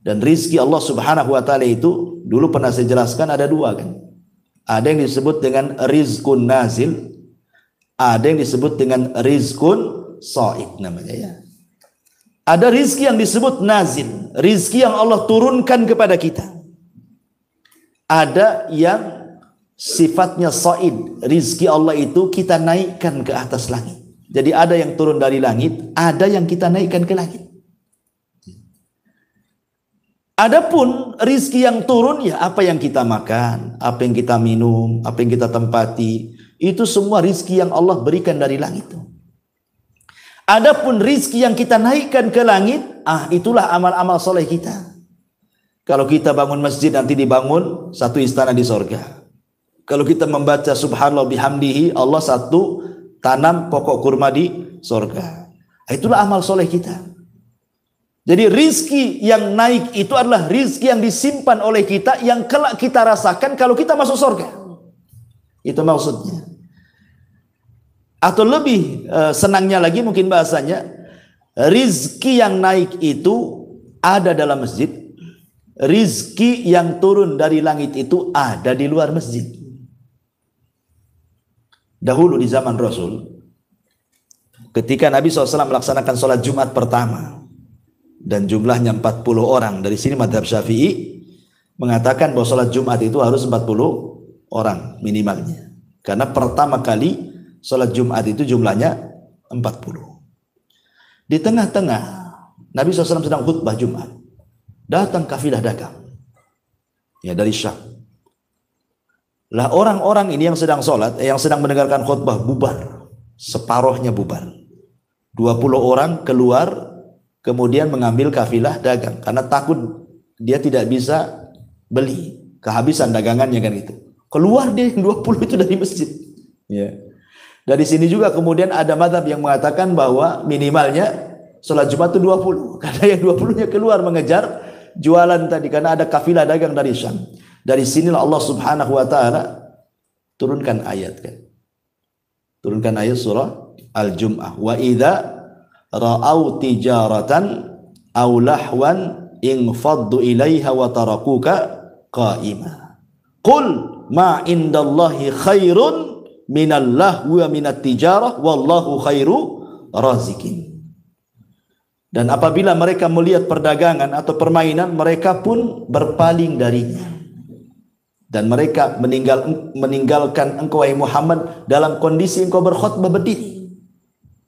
Speaker 2: Dan rizki Allah Subhanahu wa taala itu dulu pernah saya jelaskan ada dua kan. Ada yang disebut dengan rizkun nazil, ada yang disebut dengan rizkun sha'id namanya ya. Ada rizki yang disebut nazil, rizki yang Allah turunkan kepada kita. Ada yang sifatnya sha'id, rizki Allah itu kita naikkan ke atas langit. Jadi ada yang turun dari langit, ada yang kita naikkan ke langit. Adapun rizki yang turun, ya apa yang kita makan, apa yang kita minum, apa yang kita tempati, itu semua rizki yang Allah berikan dari langit. Adapun rizki yang kita naikkan ke langit, itulah amal-amal soleh kita. Kalau kita bangun masjid, nanti dibangun satu istana di sorga. Kalau kita membaca subhanallah bihamdihi, Allah satu tanam pokok kurma di sorga. Itulah amal soleh kita. Jadi rizki yang naik itu adalah rizki yang disimpan oleh kita, yang kelak kita rasakan kalau kita masuk sorga. Itu maksudnya. Atau lebih senangnya lagi mungkin bahasanya, rizki yang naik itu ada dalam masjid, rizki yang turun dari langit itu ada di luar masjid. Dahulu di zaman Rasul, ketika Nabi SAW melaksanakan sholat Jumat pertama, dan jumlahnya 40 orang, dari sini madhab Syafi'i mengatakan bahwa sholat Jumat itu harus 40 orang minimalnya. Karena pertama kali sholat Jumat itu jumlahnya 40. Di tengah-tengah Nabi SAW sedang khutbah Jumat, datang kafilah dagang ya dari Syam. Lah orang-orang ini yang sedang sholat, yang sedang mendengarkan khutbah bubar, separuhnya bubar. 20 orang keluar kemudian mengambil kafilah dagang karena takut dia tidak bisa beli, kehabisan dagangannya kan itu. Keluar deh 20 itu dari masjid. Ya. Dari sini juga kemudian ada mazhab yang mengatakan bahwa minimalnya sholat Jumat itu 20. Karena yang 20-nya keluar mengejar jualan tadi karena ada kafilah dagang dari Syam. Dari sinilah Allah Subhanahu wa taala turunkan ayat kan. Turunkan ayat surah Al-Jum'ah. Wa idza ra'au tijaratan aw lahwan infaddu ilaiha wa tarakuka qa'ima. Qul ma indallahi khairun minal lahwi wa minat tijarah wallahu khairu razikin. Dan apabila mereka melihat perdagangan atau permainan, mereka pun berpaling darinya. Dan mereka meninggalkan engkau wahai Muhammad dalam kondisi engkau berkhutbah berdiri.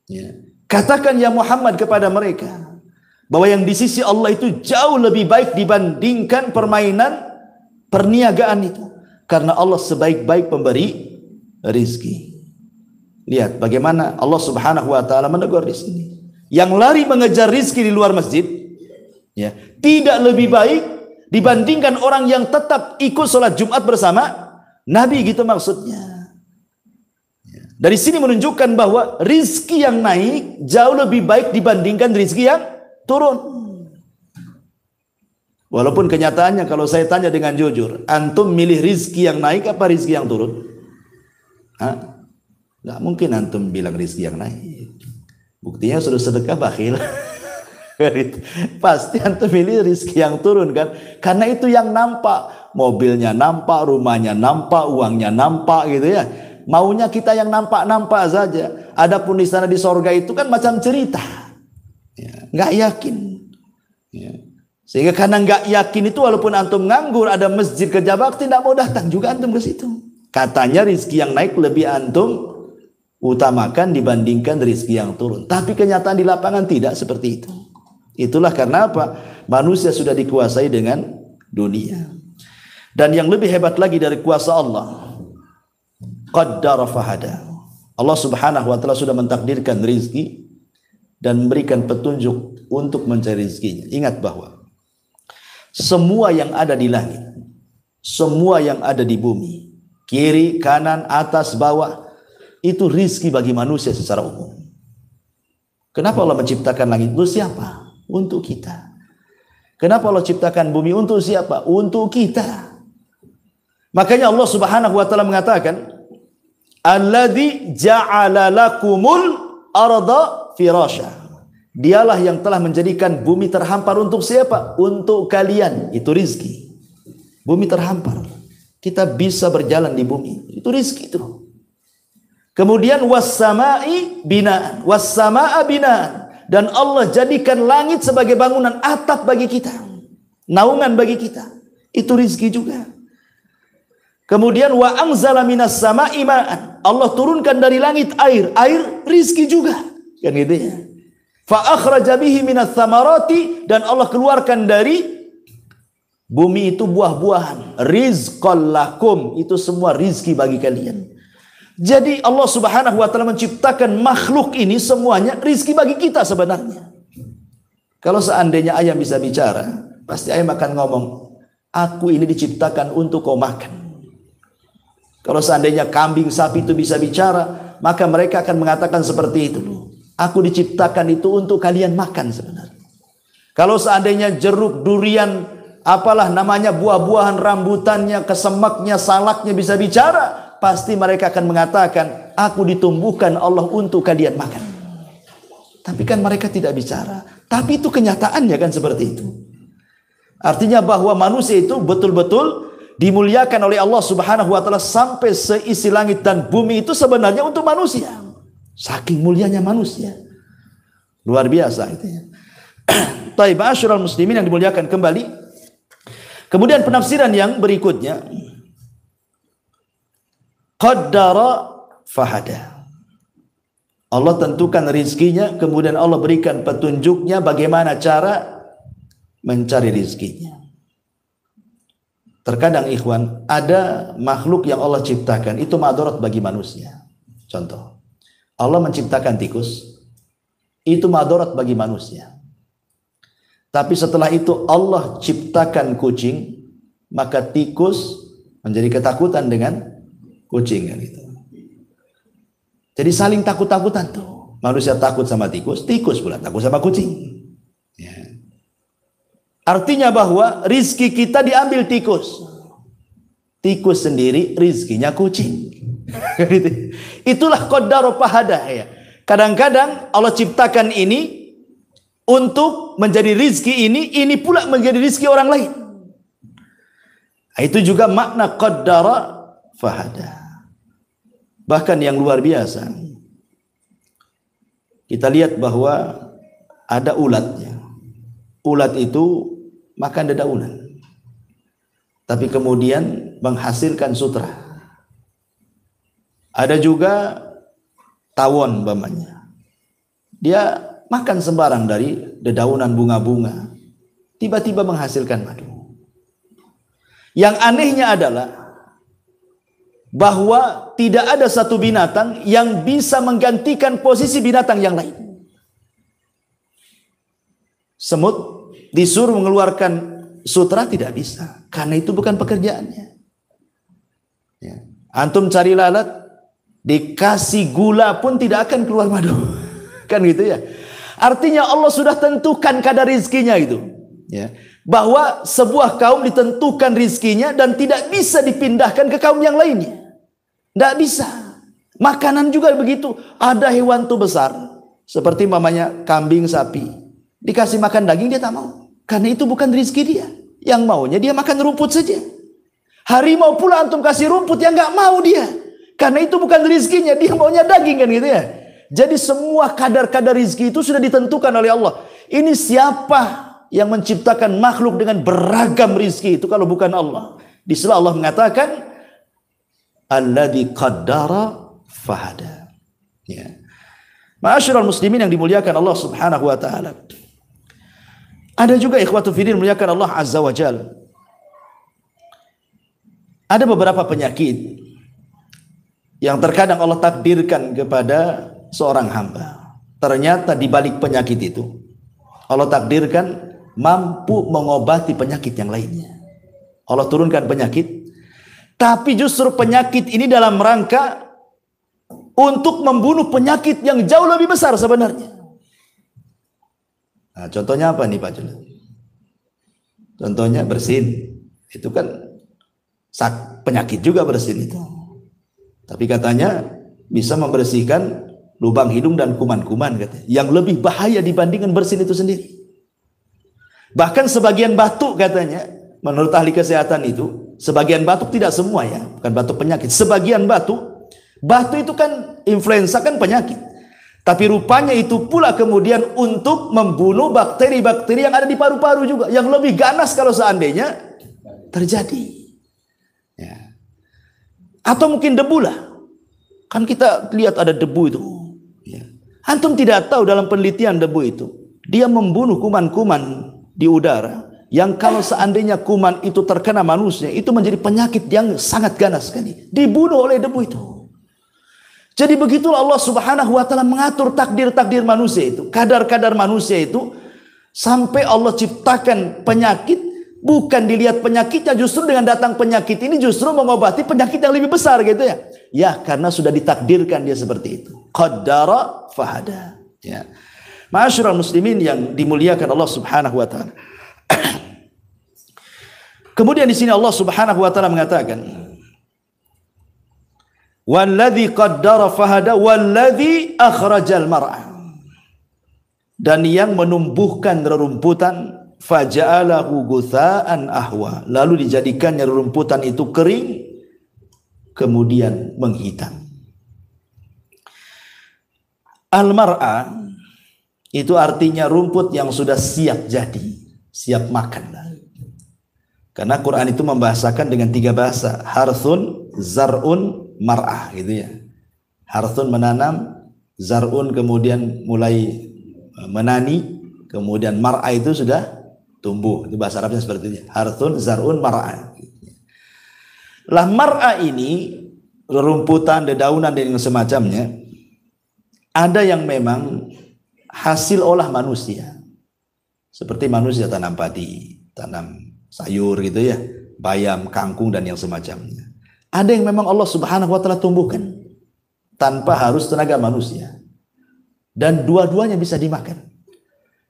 Speaker 2: Ya. Katakan ya Muhammad kepada mereka bahwa yang di sisi Allah itu jauh lebih baik dibandingkan permainan perniagaan itu. Karena Allah sebaik-baik pemberi rizki. Lihat bagaimana Allah Subhanahu wa taala menegur di sini. Yang lari mengejar rizki di luar masjid, ya, tidak lebih baik dibandingkan orang yang tetap ikut sholat Jumat bersama Nabi, gitu maksudnya. Dari sini menunjukkan bahwa rizki yang naik jauh lebih baik dibandingkan rizki yang turun. Walaupun kenyataannya kalau saya tanya dengan jujur, antum milih rizki yang naik apa rizki yang turun? Hah? Nggak mungkin antum bilang rizki yang naik. Buktinya sudah sedekah bakhil. Pasti antum milih rizki yang turun kan? Karena itu yang nampak, mobilnya nampak, rumahnya nampak, uangnya nampak gitu ya. Maunya kita yang nampak-nampak saja. Adapun di sana di sorga itu kan macam cerita, ya, nggak yakin. Ya. Sehingga karena nggak yakin itu, walaupun antum nganggur ada masjid kerja bakti, tidak mau datang juga antum ke situ. Katanya rizki yang naik lebih antum utamakan dibandingkan rizki yang turun. Tapi kenyataan di lapangan tidak seperti itu. Itulah karena apa? Manusia sudah dikuasai dengan dunia. Dan yang lebih hebat lagi dari kuasa Allah, qaddara fahada. Allah Subhanahu wa taala sudah mentakdirkan rizki dan memberikan petunjuk untuk mencari rizkinya. Ingat bahwa semua yang ada di langit, semua yang ada di bumi, kiri, kanan, atas, bawah, itu rizki bagi manusia secara umum. Kenapa Allah menciptakan langit? Untuk siapa? Untuk kita. Kenapa Allah ciptakan bumi? Untuk siapa? Untuk kita. Makanya Allah Subhanahu wa taala mengatakan, alladzi ja'ala lakumul arda firasya. Dialah yang telah menjadikan bumi terhampar untuk siapa? Untuk kalian. Itu rizki. Bumi terhampar, kita bisa berjalan di bumi, itu rizki itu. Kemudian was-sama'i binaan, was-sama'a binaan, dan Allah jadikan langit sebagai bangunan, atap bagi kita, naungan bagi kita, itu rizki juga. Kemudian wa anzala minas sama'i ma'an, Allah turunkan dari langit air, air rizki juga, kan gitu ya. Fa akhraja bihi minas thamarati, dan Allah keluarkan dari bumi itu buah-buahan, rizqan lakum, itu semua rizki bagi kalian. Jadi Allah Subhanahu wa taala menciptakan makhluk ini semuanya rizki bagi kita sebenarnya. Kalau seandainya ayam bisa bicara, pasti ayam akan ngomong, aku ini diciptakan untuk kau makan. Kalau seandainya kambing, sapi itu bisa bicara, maka mereka akan mengatakan seperti itu. Aku diciptakan itu untuk kalian makan sebenarnya. Kalau seandainya jeruk, durian, apalah namanya, buah-buahan, rambutannya, kesemaknya, salaknya bisa bicara, pasti mereka akan mengatakan, aku ditumbuhkan Allah untuk kalian makan. Tapi kan mereka tidak bicara. Tapi itu kenyataannya kan seperti itu. Artinya bahwa manusia itu betul-betul dimuliakan oleh Allah Subhanahu wa taala, sampai seisi langit dan bumi itu sebenarnya untuk manusia. Saking mulianya manusia. Luar biasa itu ya. Taib asyrul muslimin yang dimuliakan kembali. Kemudian penafsiran yang berikutnya, qaddara fahada. Allah tentukan rizkinya, kemudian Allah berikan petunjuknya bagaimana cara mencari rizkinya. Terkadang ikhwan, ada makhluk yang Allah ciptakan, itu madarat bagi manusia. Contoh, Allah menciptakan tikus, itu madarat bagi manusia. Tapi setelah itu Allah ciptakan kucing, maka tikus menjadi ketakutan dengan kucing kan gitu. Jadi saling takut-takutan tuh. Manusia takut sama tikus, tikus pula takut sama kucing. Ya. Artinya bahwa rizki kita diambil tikus. Tikus sendiri rizkinya kucing. Itulah qaddara fahadah ya. Kadang-kadang Allah ciptakan ini untuk menjadi rizki ini pula menjadi rizki orang lain. Itu juga makna qaddara fahadah. Bahkan yang luar biasa, kita lihat bahwa ada ulatnya. Ulat itu makan dedaunan, tapi kemudian menghasilkan sutra. Ada juga tawon umpamanya, dia makan sembarang dari dedaunan bunga-bunga, tiba-tiba menghasilkan madu. Yang anehnya adalah bahwa tidak ada satu binatang yang bisa menggantikan posisi binatang yang lain. Semut disuruh mengeluarkan sutra tidak bisa, karena itu bukan pekerjaannya. Ya. Antum cari lalat, dikasih gula pun tidak akan keluar madu. Kan gitu ya. Artinya Allah sudah tentukan kadar rizkinya itu. Ya. Bahwa sebuah kaum ditentukan rizkinya dan tidak bisa dipindahkan ke kaum yang lainnya. Tidak bisa. Makanan juga begitu. Ada hewan tuh besar, seperti mamanya kambing, sapi, dikasih makan daging dia tak mau, karena itu bukan rizki dia. Yang maunya dia makan rumput saja. Harimau pula antum kasih rumput, yang nggak mau dia, karena itu bukan rizkinya, dia maunya daging kan gitu ya. Jadi semua kadar-kadar rizki itu sudah ditentukan oleh Allah. Ini siapa yang menciptakan makhluk dengan beragam rizki itu kalau bukan Allah? Di sini Allah mengatakan alladzi qaddara fahada. Ya. Ma'asyiral muslimin yang dimuliakan Allah Subhanahu wa taala. Ada juga ikhwatu fiddin muliakan Allah Azza wa Jalla. Ada beberapa penyakit yang terkadang Allah takdirkan kepada seorang hamba. Ternyata di balik penyakit itu Allah takdirkan mampu mengobati penyakit yang lainnya. Allah turunkan penyakit, tapi justru penyakit ini dalam rangka untuk membunuh penyakit yang jauh lebih besar sebenarnya. Nah, contohnya apa nih Pak Jul? Contohnya bersin. Itu kan penyakit juga bersin itu. Tapi katanya bisa membersihkan lubang hidung dan kuman-kuman katanya. Yang lebih bahaya dibandingkan bersin itu sendiri. Bahkan sebagian batuk katanya, menurut ahli kesehatan itu, sebagian batuk, tidak semua ya, bukan batuk penyakit. Sebagian batuk itu kan influenza kan penyakit. Tapi rupanya itu pula kemudian untuk membunuh bakteri-bakteri yang ada di paru-paru juga, yang lebih ganas kalau seandainya terjadi. Ya. Atau mungkin debu lah. Kan kita lihat ada debu itu. Ya. Antum tidak tahu dalam penelitian debu itu, dia membunuh kuman-kuman di udara, yang kalau seandainya kuman itu terkena manusia, itu menjadi penyakit yang sangat ganas sekali, dibunuh oleh debu itu. Jadi begitulah Allah Subhanahu wa taala mengatur takdir-takdir manusia itu, kadar-kadar manusia itu, sampai Allah ciptakan penyakit, bukan dilihat penyakitnya, justru dengan datang penyakit ini justru mengobati penyakit yang lebih besar gitu ya. Ya, karena sudah ditakdirkan dia seperti itu. Qaddara fahada. Ya. Ma'asyiral muslimin yang dimuliakan Allah Subhanahu wa taala. Kemudian di sini Allah Subhanahu wa taala mengatakan, "Walladzi qaddara fahada walladzi akhrajal mar'a." Dan yang menumbuhkan rerumputan, faja'alahu gutsaan ahwa. Lalu dijadikannya rerumputan itu kering, kemudian menghitam. Al-mar'a itu artinya rumput yang sudah siap jadi, siap makan. Karena Quran itu membahasakan dengan 3 bahasa, harthun, zar'un, mar'ah gitu ya. Harthun menanam, zar'un kemudian mulai menani, kemudian mar'ah itu sudah tumbuh. Itu bahasa Arabnya seperti itu. Harthun, zar'un, mar'ah. Lah mar'ah ini rerumputan, dedaunan dan semacamnya, ada yang memang hasil olah manusia. Seperti manusia tanam padi, tanam sayur gitu ya, bayam, kangkung dan yang semacamnya. Ada yang memang Allah Subhanahu wa taala tumbuhkan tanpa harus tenaga manusia. Dan dua-duanya bisa dimakan.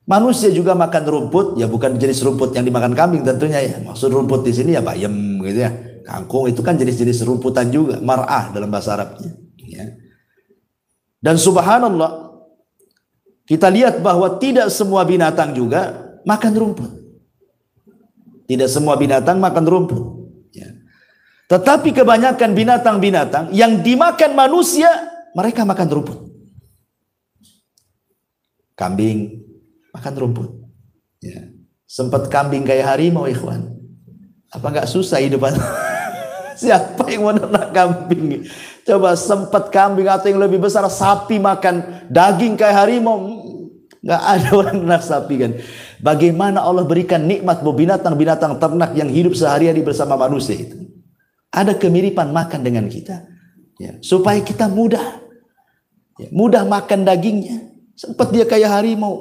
Speaker 2: Manusia juga makan rumput, ya bukan jenis rumput yang dimakan kambing tentunya ya. Maksud rumput di sini ya bayam gitu ya. Kangkung itu kan jenis-jenis rumputan juga, mar'ah dalam bahasa Arabnya. Ya. Dan subhanallah, kita lihat bahwa tidak semua binatang juga makan rumput. Tidak semua binatang makan rumput. Ya. Tetapi kebanyakan binatang-binatang yang dimakan manusia, mereka makan rumput. Kambing makan rumput. Ya. Sempat kambing kayak harimau, ikhwan. Apa nggak susah hidupan? Siapa yang mau ternak kambing? Coba sempat kambing atau yang lebih besar sapi makan daging kayak harimau. Nggak ada orang ternak sapi kan. Bagaimana Allah berikan nikmat buat binatang-binatang ternak yang hidup sehari-hari bersama manusia itu. Ada kemiripan makan dengan kita. Ya. Supaya kita mudah. Ya. Mudah makan dagingnya. Sempat dia kayak harimau.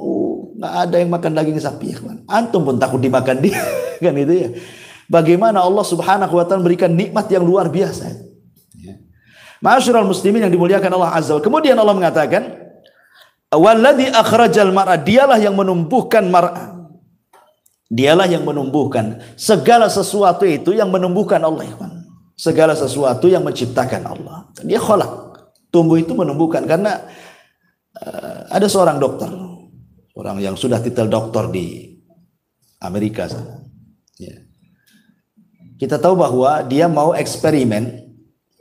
Speaker 2: Nggak ada yang makan daging sapi. Ya, antum pun takut dimakan dia. Kan itu ya. Bagaimana Allah Subhanahu wa taala memberikan nikmat yang luar biasa. Ya. Ma'asyiral muslimin yang dimuliakan Allah Azza wa Jalla. Kemudian Allah mengatakan, "Walladzi akhrajal mar'a", dialah yang menumbuhkan mar'a. Dialah yang menumbuhkan segala sesuatu itu yang menumbuhkan Allah. Segala sesuatu yang menciptakan Allah. Dia khalaq. Tumbuh itu menumbuhkan karena ada seorang dokter, orang yang sudah titel doktor di Amerika sana. Ya. Kita tahu bahwa dia mau eksperimen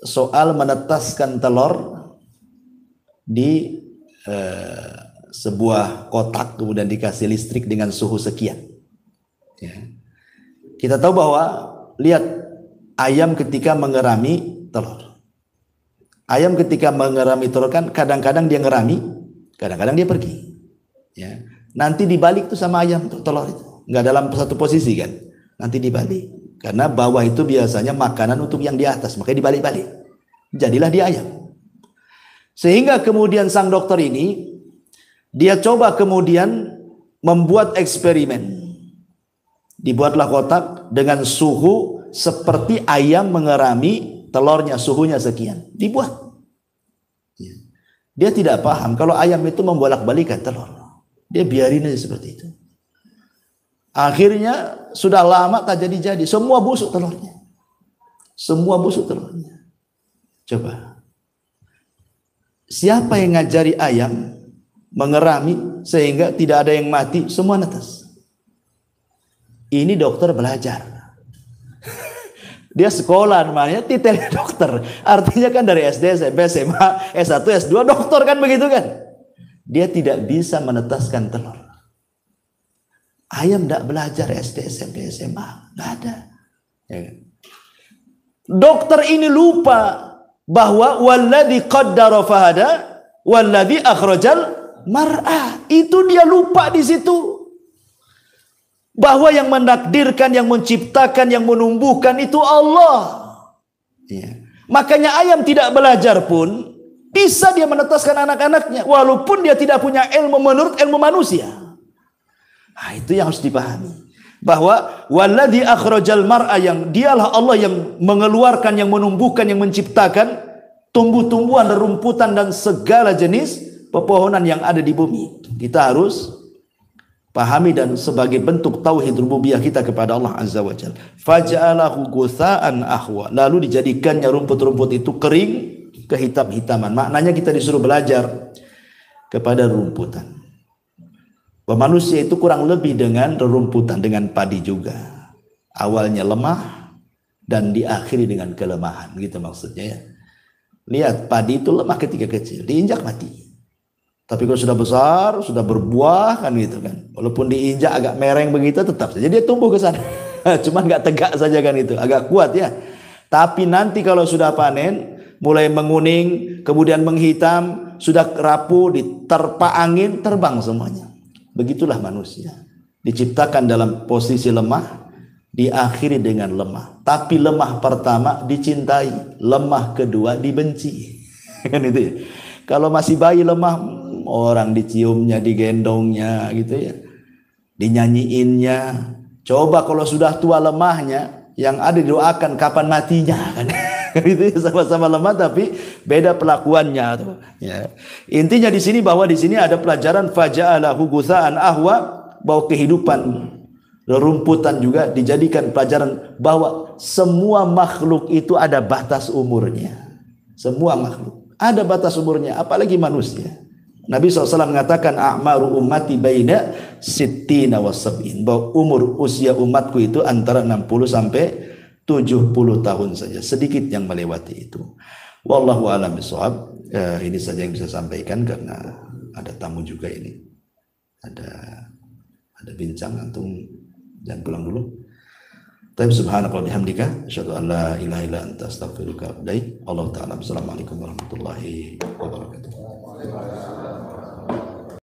Speaker 2: soal menetaskan telur di sebuah kotak kemudian dikasih listrik dengan suhu sekian. Ya. Kita tahu bahwa lihat ayam ketika mengerami telur. Ayam ketika mengerami telur kan kadang-kadang dia ngerami, kadang-kadang dia pergi. Ya. Nanti dibalik tuh sama ayam tuh telur itu. Nggak dalam satu posisi kan. Nanti dibalik. Karena bawah itu biasanya makanan untuk yang di atas. Makanya dibalik-balik. Jadilah dia ayam. Sehingga kemudian sang dokter ini, dia coba kemudian membuat eksperimen. Dibuatlah kotak dengan suhu seperti ayam mengerami telurnya, suhunya sekian. Dibuat. Dia tidak paham kalau ayam itu membolak-balikan telur. Dia biarin aja seperti itu. Akhirnya sudah lama tak jadi-jadi. Semua busuk telurnya. Semua busuk telurnya. Coba. Siapa yang ngajari ayam mengerami sehingga tidak ada yang mati? Semua netes. Ini dokter belajar. Dia sekolah namanya titelnya dokter. Artinya kan dari SD, SMP, SMA, S1, S2 dokter kan begitu kan. Dia tidak bisa menetaskan telur. Ayam tidak belajar SD, SMP, SMA. Tidak ada. Ya. Dokter ini lupa bahwa walladzi qaddara fahada walladzi akhrajal mar'a. Itu dia lupa di situ. Bahwa yang menakdirkan, yang menciptakan, yang menumbuhkan itu Allah. Ya. Makanya ayam tidak belajar pun bisa dia menetaskan anak-anaknya. Walaupun dia tidak punya ilmu menurut ilmu manusia. Nah, itu yang harus dipahami. Bahwa walladzi akhrajal mar'a, yang dialah Allah yang mengeluarkan, yang menumbuhkan, yang menciptakan tumbuh-tumbuhan, rumputan dan segala jenis pepohonan yang ada di bumi. Kita harus pahami dan sebagai bentuk tauhid rububiyah kita kepada Allah Azza wa Jalla. Faja'alahu gutsa'an ahwa. Lalu dijadikannya rumput-rumput itu kering kehitam-hitaman. Maknanya kita disuruh belajar kepada rumputan. Bahwa manusia itu kurang lebih dengan rerumputan, dengan padi juga. Awalnya lemah dan diakhiri dengan kelemahan, gitu maksudnya ya. Lihat, padi itu lemah ketika kecil, diinjak mati. Tapi kalau sudah besar, sudah berbuah kan gitu kan. Walaupun diinjak agak mereng begitu, tetap saja dia tumbuh ke sana. Cuman nggak tegak saja kan itu, agak kuat ya. Tapi nanti kalau sudah panen, mulai menguning, kemudian menghitam, sudah rapuh, diterpa angin, terbang semuanya. Begitulah manusia. Diciptakan dalam posisi lemah, diakhiri dengan lemah. Tapi lemah pertama dicintai, lemah kedua dibenci. Kan itu ya. Kalau masih bayi lemah, orang diciumnya, digendongnya gitu ya, dinyanyiinnya. Coba kalau sudah tua lemahnya, yang ada didoakan kapan matinya kan. Itu sama-sama lemah tapi beda pelakuannya tuh. Ya. Intinya di sini bahwa di sini ada pelajaran faja'alahu gutsa'an ahwa, bahwa kehidupan rerumputan juga dijadikan pelajaran bahwa semua makhluk itu ada batas umurnya. Semua makhluk ada batas umurnya, apalagi manusia. Nabi SAW mengatakan a'maru ummati baina sittina wa sab'in, bahwa umur usia umatku itu antara 60 sampai 70 tahun saja, sedikit yang melewati itu. Wallahu a'lam bishawab. Ini saja yang bisa sampaikan karena ada tamu juga ini. Ada bincang, antum jangan pulang dulu. Tapi subhanallah bihamdika asyhadu an la ilaha illa anta astaghfiruka wa atubu ilaik. Allah taala. Assalamualaikum warahmatullahi wabarakatuh.